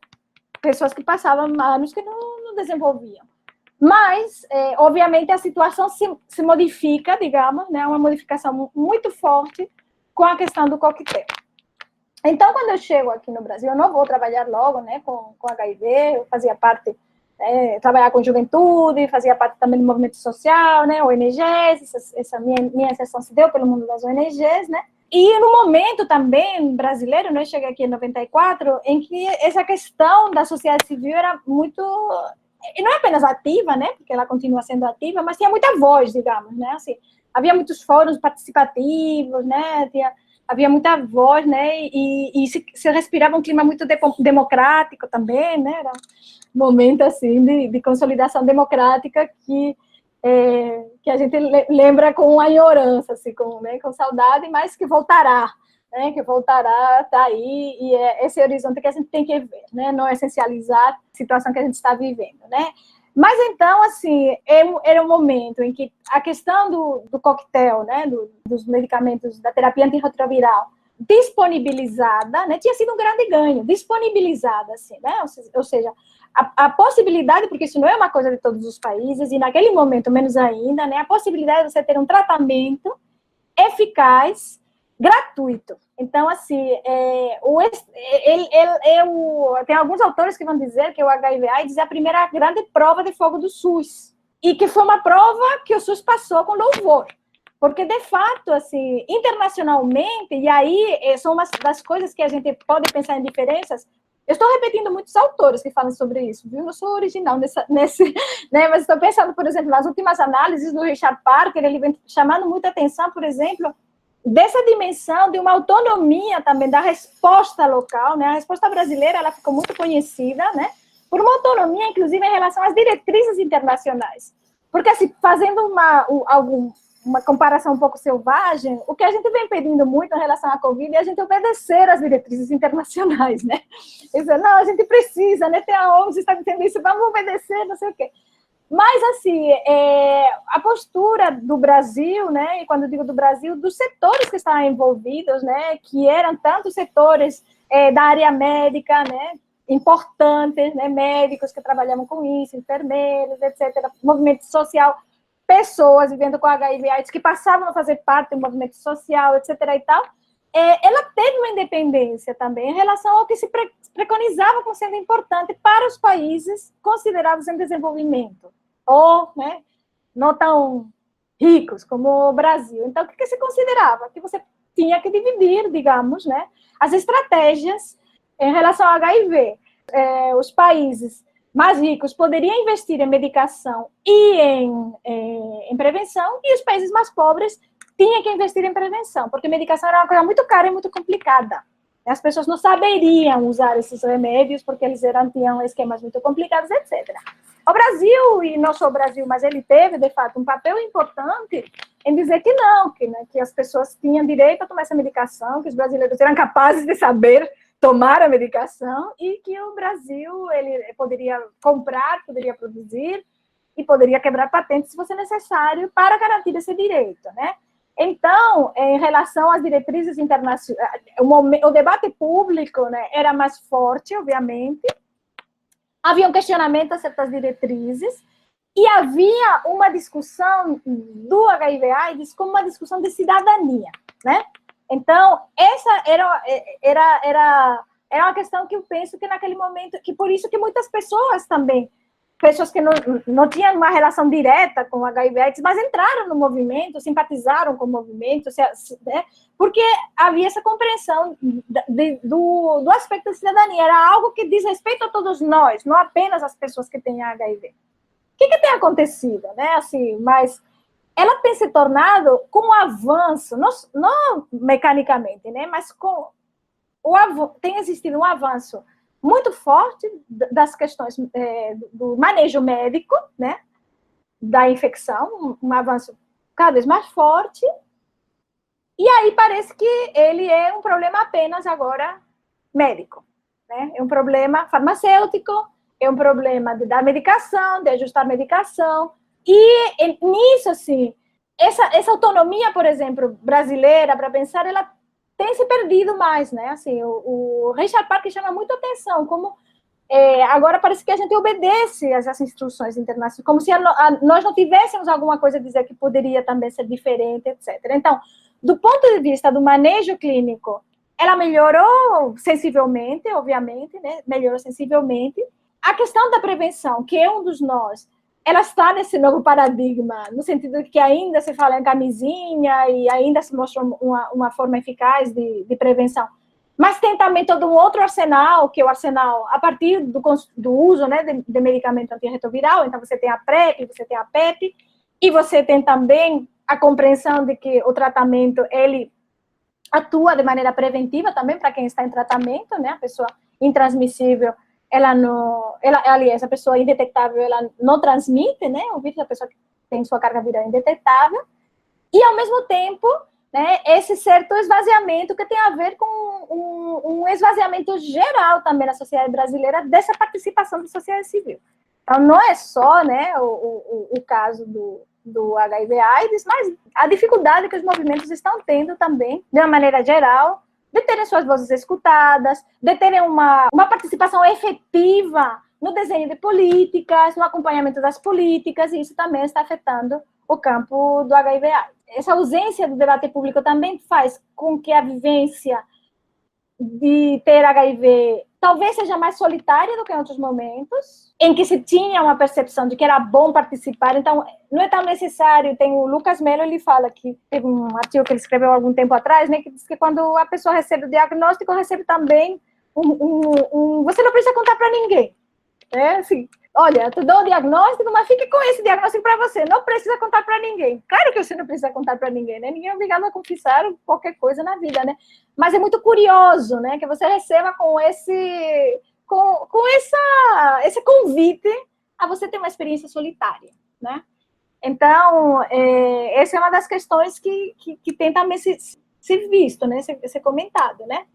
pessoas que passavam anos que não desenvolviam. Mas, obviamente, a situação se modifica, digamos, né, uma modificação muito forte com a questão do coquetel. Então, quando eu chego aqui no Brasil, eu não vou trabalhar logo, né, com HIV, eu fazia parte, trabalhar com juventude, fazia parte também do movimento social, né, ONGs, essa minha inserção se deu pelo mundo das ONGs, né, e no momento também brasileiro, né, eu cheguei aqui em 94, em que essa questão da sociedade civil era muito... E não é apenas ativa, né, porque ela continua sendo ativa, mas tinha muita voz, digamos, né, assim, havia muitos fóruns participativos, né, havia muita voz, né, e se respirava um clima muito democrático também, né, era um momento, assim, de consolidação democrática que a gente lembra com uma ignorância, assim, com saudade, mas que voltará, né, tá aí, e é esse horizonte que a gente tem que ver, né, não essencializar a situação que a gente está vivendo, né. Mas, então, assim, era um momento em que a questão do coquetel, né, dos medicamentos, da terapia antirretroviral, disponibilizada, né, tinha sido um grande ganho, disponibilizada, assim, né, ou seja, a possibilidade, porque isso não é uma coisa de todos os países, e naquele momento, menos ainda, né, a possibilidade de você ter um tratamento eficaz, gratuito. Então, assim, tem alguns autores que vão dizer que o HIV/AIDS é a primeira grande prova de fogo do SUS, e que foi uma prova que o SUS passou com louvor, porque, de fato, assim, internacionalmente, e aí são umas das coisas que a gente pode pensar em diferenças. Eu estou repetindo muitos autores que falam sobre isso, viu? Eu não sou original nesse, né? Mas estou pensando, por exemplo, nas últimas análises do Richard Parker, ele vem chamando muita atenção, por exemplo, dessa dimensão de uma autonomia também da resposta local, né? A resposta brasileira, ela ficou muito conhecida, né, por uma autonomia, inclusive, em relação às diretrizes internacionais. Porque, assim, fazendo uma comparação um pouco selvagem, o que a gente vem pedindo muito em relação à Covid é a gente obedecer às diretrizes internacionais, né? Dizer, não, a gente precisa, né? Tem a OMS está dizendo isso, vamos obedecer, não sei o quê. Mas, assim, a postura do Brasil, né, e quando eu digo do Brasil, dos setores que estavam envolvidos, né, que eram tanto setores da área médica, né, importantes, né, médicos que trabalhavam com isso, enfermeiros, etc., movimento social, pessoas vivendo com HIV/AIDS que passavam a fazer parte do movimento social, etc. e tal, ela teve uma independência também em relação ao que se preconizava como sendo importante para os países considerados em desenvolvimento, ou, né, não tão ricos como o Brasil. Então, o que se considerava? Que você tinha que dividir, digamos, né, as estratégias em relação ao HIV. Os países mais ricos poderiam investir em medicação e em prevenção, e os países mais pobres tinham que investir em prevenção, porque medicação era uma coisa muito cara e muito complicada. As pessoas não saberiam usar esses remédios porque eles tinham esquemas muito complicados, etc. O Brasil, e não só o Brasil, mas ele teve, de fato, um papel importante em dizer que não, que as pessoas tinham direito a tomar essa medicação, que os brasileiros eram capazes de saber tomar a medicação e que o Brasil ele poderia comprar, poderia produzir e poderia quebrar patentes se fosse necessário para garantir esse direito, né? Então, em relação às diretrizes internacionais, o debate público, né, era mais forte, obviamente, havia um questionamento a certas diretrizes e havia uma discussão do HIV/AIDS como uma discussão de cidadania, né? Então, essa era uma questão que eu penso que naquele momento, que por isso que muitas pessoas também, pessoas que não tinham uma relação direta com o HIV/AIDS, mas entraram no movimento, simpatizaram com o movimento, né? Porque havia essa compreensão do aspecto da cidadania, era algo que diz respeito a todos nós, não apenas as pessoas que têm HIV. O que tem acontecido, né? Assim, mas ela tem se tornado com um avanço, não mecanicamente, né? Mas tem existido um avanço muito forte das questões do manejo médico, né, da infecção, um avanço cada vez mais forte, e aí parece que ele é um problema apenas agora médico, né, é um problema farmacêutico, é um problema de dar medicação, de ajustar medicação, e nisso, assim, essa autonomia, por exemplo, brasileira, para pensar, ela tem se perdido mais, né? Assim, o Richard Parker chama muito atenção, como agora parece que a gente obedece às instruções internacionais, como se nós não tivéssemos alguma coisa a dizer que poderia também ser diferente, etc. Então, do ponto de vista do manejo clínico, ela melhorou sensivelmente, obviamente, né? Melhorou sensivelmente. A questão da prevenção, que é um dos nós, ela está nesse novo paradigma, no sentido de que ainda se fala em camisinha e ainda se mostra uma forma eficaz de prevenção. Mas tem também todo um outro arsenal, que é o arsenal a partir do uso, né, de medicamento antirretroviral. Então, você tem a PrEP, você tem a PEP, e você tem também a compreensão de que o tratamento, ele atua de maneira preventiva também para quem está em tratamento, né, a pessoa intransmissível, aliás, a pessoa indetectável, ela não transmite, né, o vírus, a pessoa que tem sua carga viral indetectável, e, ao mesmo tempo, né, esse certo esvaziamento que tem a ver com um esvaziamento geral também na sociedade brasileira dessa participação da sociedade civil. Então, não é só, né, o caso do HIV/AIDS, mas a dificuldade que os movimentos estão tendo também, de uma maneira geral, de terem suas vozes escutadas, de terem uma participação efetiva no desenho de políticas, no acompanhamento das políticas, e isso também está afetando o campo do HIV/AIDS. Essa ausência do debate público também faz com que a vivência de ter HIV talvez seja mais solitária do que em outros momentos, em que se tinha uma percepção de que era bom participar. Então, não é tão necessário. Tem o Lucas Mello, ele fala que teve um artigo que ele escreveu há algum tempo atrás, né, que diz que quando a pessoa recebe o diagnóstico, recebe também você não precisa contar para ninguém. Assim, olha, eu te dou o diagnóstico, mas fique com esse diagnóstico para você, não precisa contar para ninguém. Claro que você não precisa contar para ninguém, né? Ninguém é obrigado a confessar qualquer coisa na vida, né? Mas é muito curioso, né, que você receba com esse convite a você ter uma experiência solitária, né? Então, essa é uma das questões que tem também se visto, né, ser comentado, né?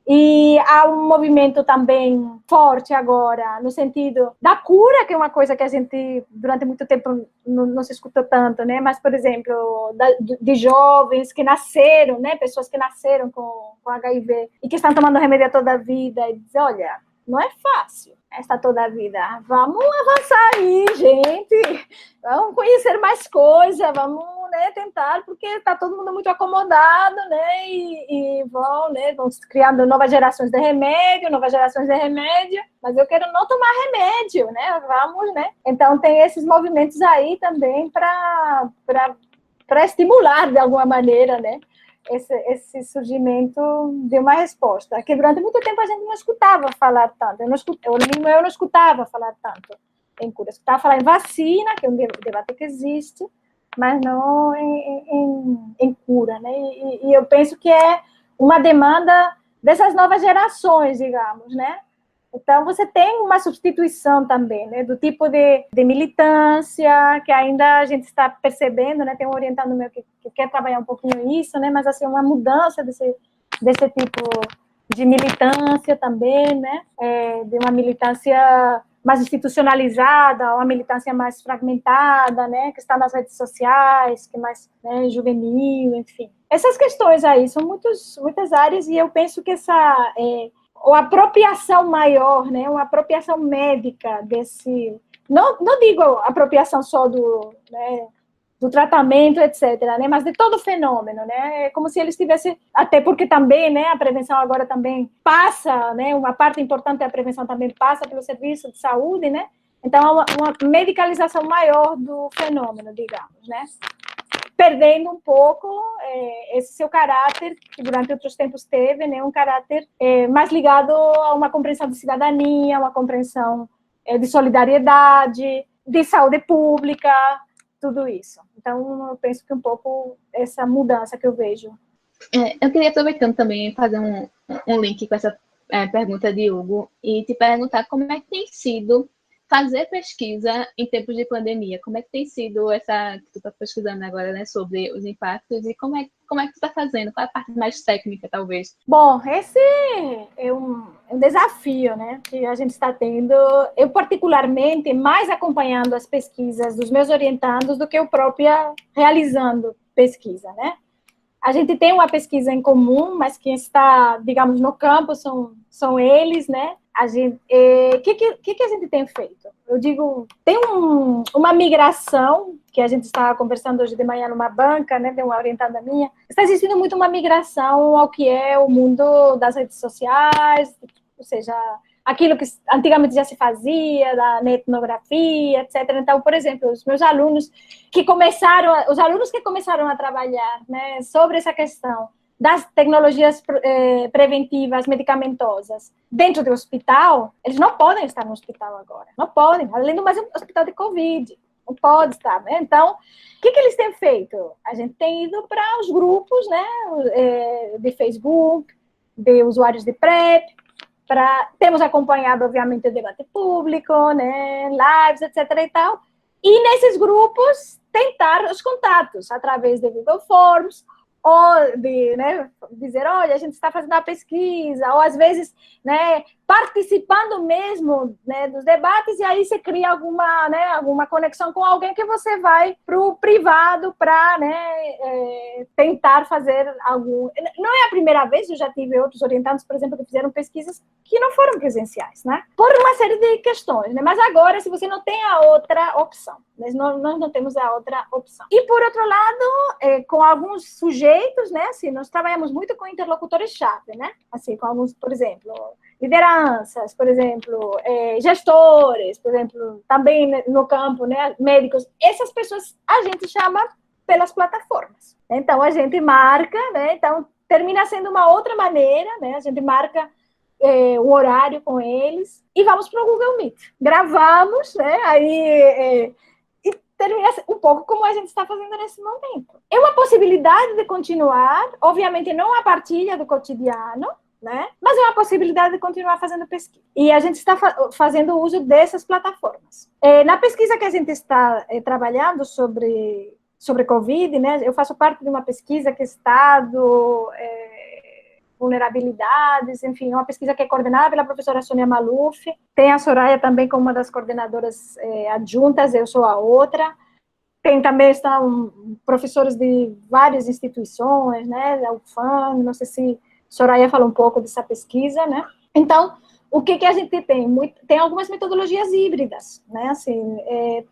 E há um movimento também forte agora, no sentido da cura, que é uma coisa que a gente, durante muito tempo, não se escutou tanto, né? Mas, por exemplo, de jovens que nasceram, né? Pessoas que nasceram com HIV e que estão tomando remédio toda a vida, e dizem, olha, não é fácil esta toda a vida. Vamos avançar aí, gente. Vamos conhecer mais coisas, vamos, né, tentar, porque está todo mundo muito acomodado, né? E vão criando novas gerações de remédio, mas eu quero não tomar remédio, né? Vamos, né? Então tem esses movimentos aí também para estimular de alguma maneira, né? Esse surgimento de uma resposta, que durante muito tempo a gente não escutava falar tanto, eu não escutava falar tanto em cura, eu escutava falar em vacina, que é um debate que existe, mas não em cura, né? E eu penso que é uma demanda dessas novas gerações, digamos, né? Então, você tem uma substituição também, né, do tipo de militância, que ainda a gente está percebendo, né, tem um orientando meu que quer trabalhar um pouquinho isso, né, mas, assim, uma mudança desse tipo de militância também, né, de uma militância mais institucionalizada, uma militância mais fragmentada, né, que está nas redes sociais, que é mais, né, juvenil, enfim. Essas questões aí são muitas áreas, e eu penso que essa... ou apropriação maior, né, uma apropriação médica desse, não digo apropriação só do tratamento, etc., né, mas de todo o fenômeno, né, é como se eles tivessem, até porque também, né, a prevenção agora também passa, né, uma parte importante da prevenção também passa pelo serviço de saúde, né, então uma medicalização maior do fenômeno, digamos, né, perdendo um pouco esse seu caráter, que durante outros tempos teve, né, um caráter mais ligado a uma compreensão de cidadania, uma compreensão de solidariedade, de saúde pública, tudo isso. Então, eu penso que um pouco essa mudança que eu vejo. Eu queria, aproveitando também, fazer um link com essa pergunta de Hugo e te perguntar como é que tem sido fazer pesquisa em tempos de pandemia. Como é que tem sido essa que tu está pesquisando agora, né, sobre os impactos, e como é que tu está fazendo? Qual é a parte mais técnica, talvez? Bom, esse é um desafio, né, que a gente está tendo. Eu, particularmente, mais acompanhando as pesquisas dos meus orientandos do que eu própria realizando pesquisa, né? A gente tem uma pesquisa em comum, mas quem está, digamos, no campo são eles, né? A gente, que a gente tem feito? Eu digo, tem uma migração, que a gente estava conversando hoje de manhã numa banca, né, de uma orientada minha, está existindo muito uma migração ao que é o mundo das redes sociais, ou seja, aquilo que antigamente já se fazia, da etnografia, etc. Então, por exemplo, os meus alunos que começaram a trabalhar, né, sobre essa questão das tecnologias preventivas medicamentosas dentro do hospital, eles não podem estar no hospital agora, não podem, além do mais um hospital de Covid, não pode estar, né? Então, o que eles têm feito? A gente tem ido para os grupos, né, de Facebook, de usuários de PrEP, temos acompanhado, obviamente, o debate público, né, lives, etc. e tal, e nesses grupos tentar os contatos através de Google Forms, ou de, né, dizer, olha, a gente está fazendo uma pesquisa, ou às vezes, né, participando mesmo, né, dos debates, e aí você cria alguma conexão com alguém que você vai para o privado para, né, tentar fazer algum... Não é a primeira vez, eu já tive outros orientandos, por exemplo, que fizeram pesquisas que não foram presenciais, né, por uma série de questões, né, mas agora, se você não tem a outra opção, nós não temos a outra opção. E, por outro lado, com alguns sujeitos, né, assim, nós trabalhamos muito com interlocutores-chave, né, assim, com alguns, por exemplo, lideranças, por exemplo, gestores, por exemplo, também no campo, né, médicos. Essas pessoas a gente chama pelas plataformas. Então, a gente marca, né, então, termina sendo uma outra maneira, né, a gente marca o horário com eles e vamos para o Google Meet. Gravamos, né, aí... termina um pouco como a gente está fazendo nesse momento. É uma possibilidade de continuar, obviamente não a partilha do cotidiano, né? Mas é uma possibilidade de continuar fazendo pesquisa. E a gente está fazendo uso dessas plataformas. Na pesquisa que a gente está trabalhando sobre Covid, né? Eu faço parte de uma pesquisa que é Estado, vulnerabilidades, enfim, uma pesquisa que é coordenada pela professora Sônia Maluf, tem a Soraya também como uma das coordenadoras adjuntas, eu sou a outra, tem também professores de várias instituições, né, da UFAM, não sei se Soraya fala um pouco dessa pesquisa, né, então, o que a gente tem? Tem algumas metodologias híbridas, né, assim,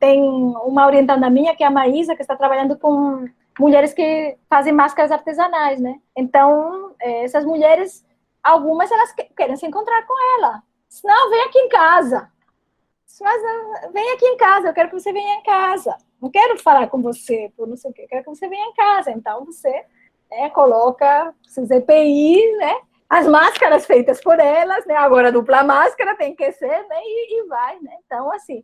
tem uma orientada minha, que é a Maísa, que está trabalhando com mulheres que fazem máscaras artesanais, né? Então, essas mulheres, algumas, elas querem se encontrar com ela. Não, vem aqui em casa. Mas vem aqui em casa, eu quero que você venha em casa. Não quero falar com você por não sei o quê, eu quero que você venha em casa. Então, você coloca seus EPIs, né? as máscaras feitas por elas, né? Agora dupla máscara tem que ser, né? E vai, né? Então, assim,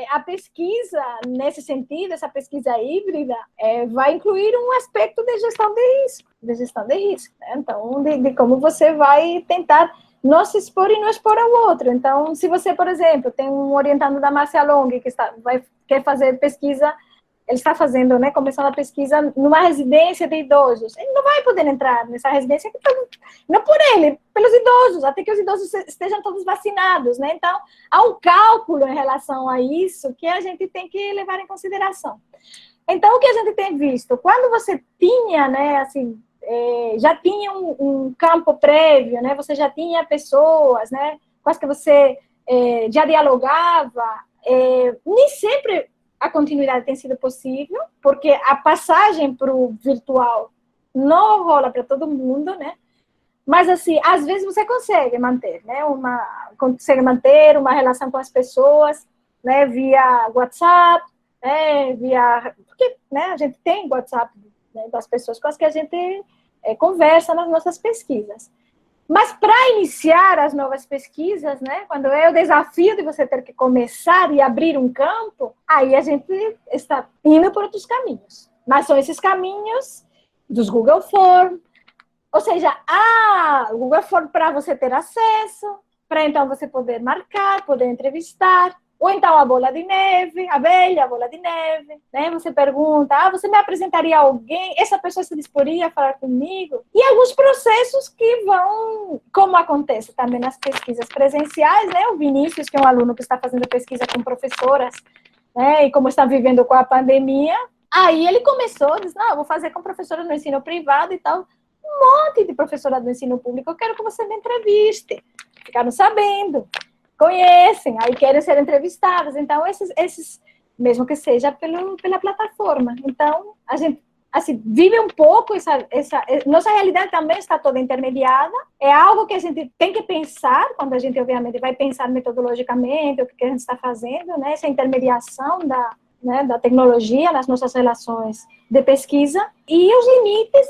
a pesquisa, nesse sentido, essa pesquisa híbrida, vai incluir um aspecto de gestão de risco, né? Então, de como você vai tentar não se expor e não expor ao outro. Então, se você, por exemplo, tem um orientando da Márcia Long que quer fazer pesquisa, ele está fazendo, né, começando a pesquisa numa residência de idosos. Ele não vai poder entrar nessa residência, não por ele, pelos idosos, até que os idosos estejam todos vacinados, né? Então, há um cálculo em relação a isso que a gente tem que levar em consideração. Então, o que a gente tem visto? Quando você tinha, né, assim, já tinha um campo prévio, né? Você já tinha pessoas, né, com as que você já dialogava, nem sempre a continuidade tem sido possível, porque a passagem para o virtual não rola para todo mundo, né? Mas, assim, às vezes você consegue manter, né? Consegue manter uma relação com as pessoas, né? Via WhatsApp, né? Porque, né, a gente tem WhatsApp, né, das pessoas com as que a gente conversa nas nossas pesquisas. Mas para iniciar as novas pesquisas, né, quando é o desafio de você ter que começar e abrir um campo, aí a gente está indo por outros caminhos. Mas são esses caminhos dos Google Form, ou seja, o Google Form para você ter acesso, para então você poder marcar, poder entrevistar, ou então a bola de neve, a velha bola de neve, né? Você pergunta, você me apresentaria alguém? Essa pessoa se disporia a falar comigo? E alguns processos que vão, como acontece também nas pesquisas presenciais, né? O Vinícius, que é um aluno que está fazendo pesquisa com professoras, né? E como está vivendo com a pandemia, aí ele começou, disse, não, eu vou fazer com professora no ensino privado e tal. Um monte de professora do ensino público, eu quero que você me entreviste. Ficaram sabendo, conhecem, aí querem ser entrevistadas. Então, esses mesmo que seja pela plataforma. Então, a gente assim, vive um pouco nossa realidade também está toda intermediada. É algo que a gente tem que pensar, quando a gente, obviamente, vai pensar metodologicamente o que a gente está fazendo, né? Essa intermediação da tecnologia nas nossas relações de pesquisa e os limites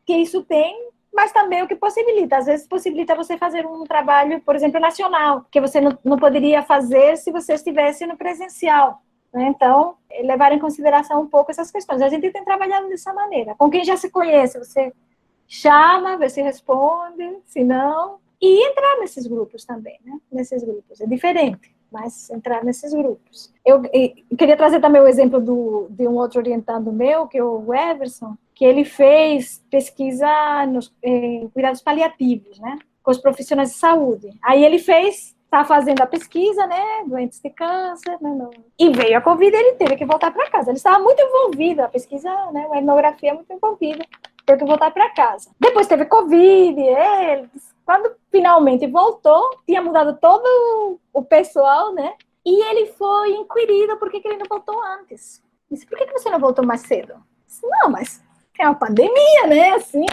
que isso tem, mas também o que possibilita. Às vezes possibilita você fazer um trabalho, por exemplo, nacional, que você não poderia fazer se você estivesse no presencial, né? Então, levar em consideração um pouco essas questões. A gente tem trabalhado dessa maneira. Com quem já se conhece, você chama, vê se responde, se não, e entrar nesses grupos também, né? Nesses grupos. É diferente, mas entrar nesses grupos. Eu queria trazer também o exemplo de um outro orientando meu, que é o Everson, que ele fez pesquisa nos cuidados paliativos, né, com os profissionais de saúde. Aí ele está fazendo a pesquisa, né, doentes de câncer, né, e veio a Covid e ele teve que voltar para casa. Ele estava muito envolvido, a pesquisa, né, uma etnografia muito envolvida, teve que voltar para casa. Depois teve Covid, quando finalmente voltou, tinha mudado todo o pessoal, né, e ele foi inquirido por que ele não voltou antes. Disse, por que você não voltou mais cedo? Disse, não, mas é uma pandemia, né, assim,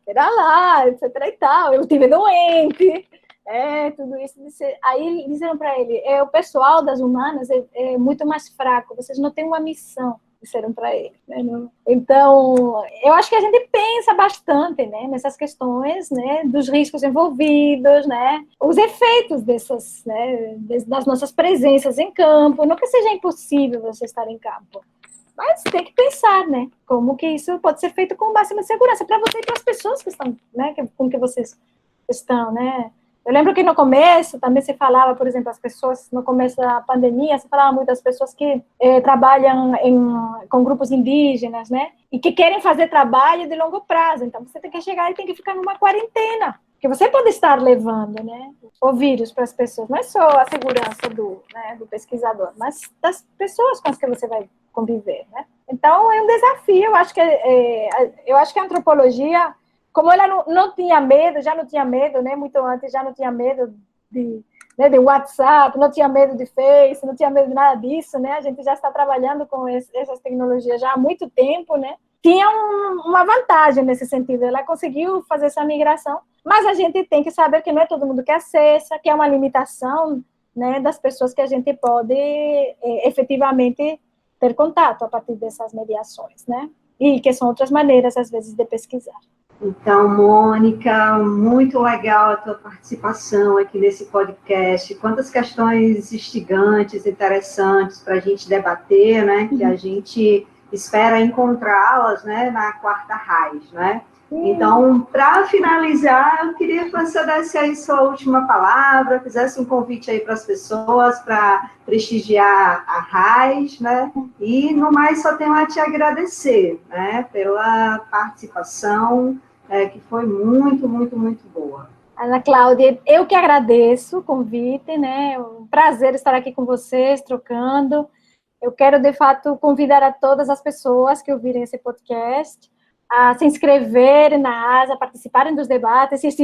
era lá, etc e tal, eu estive doente, tudo isso. Aí disseram para ele, o pessoal das humanas é muito mais fraco, vocês não têm uma missão, disseram para ele. Né? Então, eu acho que a gente pensa bastante, né, nessas questões, né, dos riscos envolvidos, né, os efeitos dessas, né, das nossas presenças em campo, não que seja impossível você estar em campo, mas tem que pensar, né, como que isso pode ser feito com máxima segurança para você e para as pessoas que estão, né, com que vocês estão, né. Eu lembro que no começo também se falava, por exemplo, as pessoas, no começo da pandemia, se falava muito das pessoas que trabalham com grupos indígenas, né, e que querem fazer trabalho de longo prazo. Então, você tem que chegar e tem que ficar numa quarentena, porque você pode estar levando, né, o vírus para as pessoas. Não é só a segurança do pesquisador, mas das pessoas com as que você vai conviver, né? Então, é um desafio. Eu acho que a antropologia, como ela não tinha medo, já não tinha medo, né? Muito antes já não tinha medo de WhatsApp, não tinha medo de Face, não tinha medo de nada disso, né? A gente já está trabalhando com essas tecnologias já há muito tempo, né? Tinha uma vantagem nesse sentido, ela conseguiu fazer essa migração, mas a gente tem que saber que não é todo mundo que acessa, que é uma limitação, né, das pessoas que a gente pode efetivamente ter contato a partir dessas mediações, né? E que são outras maneiras, às vezes, de pesquisar. Então, Mônica, muito legal a tua participação aqui nesse podcast. Quantas questões instigantes, interessantes para a gente debater, né? Que a gente espera encontrá-las, né? Na quarta raiz, né? Então, para finalizar, eu queria que você desse aí sua última palavra, fizesse um convite aí para as pessoas para prestigiar a RAIS, né? E, no mais, só tenho a te agradecer, né? Pela participação, que foi muito, muito, muito boa. Ana Cláudia, eu que agradeço o convite, né? É um prazer estar aqui com vocês, trocando. Eu quero, de fato, convidar a todas as pessoas que ouvirem esse podcast a se inscreverem na ASA, participarem dos debates, se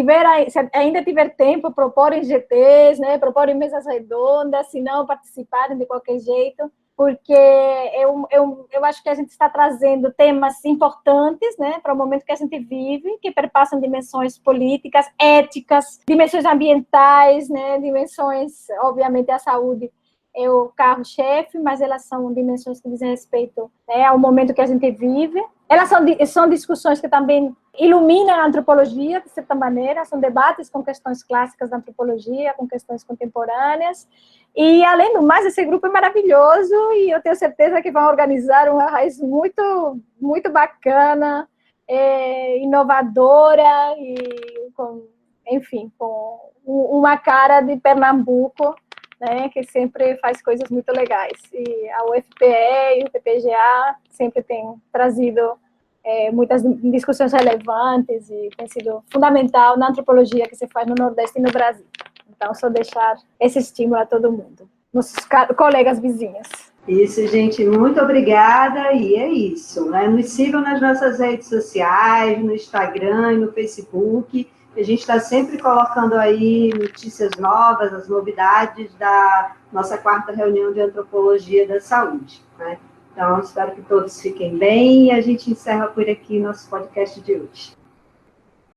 ainda tiver tempo, proporem GTs, né, proporem mesas redondas, se não, participarem de qualquer jeito, porque eu acho que a gente está trazendo temas importantes, né, para o momento que a gente vive, que perpassam dimensões políticas, éticas, dimensões ambientais, né, dimensões, obviamente, a saúde é o carro-chefe, mas elas são dimensões que dizem respeito, né, ao momento que a gente vive. Elas são discussões que também iluminam a antropologia, de certa maneira, são debates com questões clássicas da antropologia, com questões contemporâneas, e, além do mais, esse grupo é maravilhoso, e eu tenho certeza que vão organizar uma raiz muito, muito bacana, inovadora, e, enfim, com uma cara de Pernambuco, né, que sempre faz coisas muito legais. E a UFPE e o PPGA sempre têm trazido muitas discussões relevantes e tem sido fundamental na antropologia que se faz no Nordeste e no Brasil. Então, só deixar esse estímulo a todo mundo, nossos colegas vizinhos. Isso, gente, muito obrigada, e é isso, né? Nos sigam nas nossas redes sociais, no Instagram e no Facebook. A gente está sempre colocando aí notícias novas, as novidades da nossa quarta reunião de Antropologia da Saúde, né? Então, espero que todos fiquem bem e a gente encerra por aqui nosso podcast de hoje.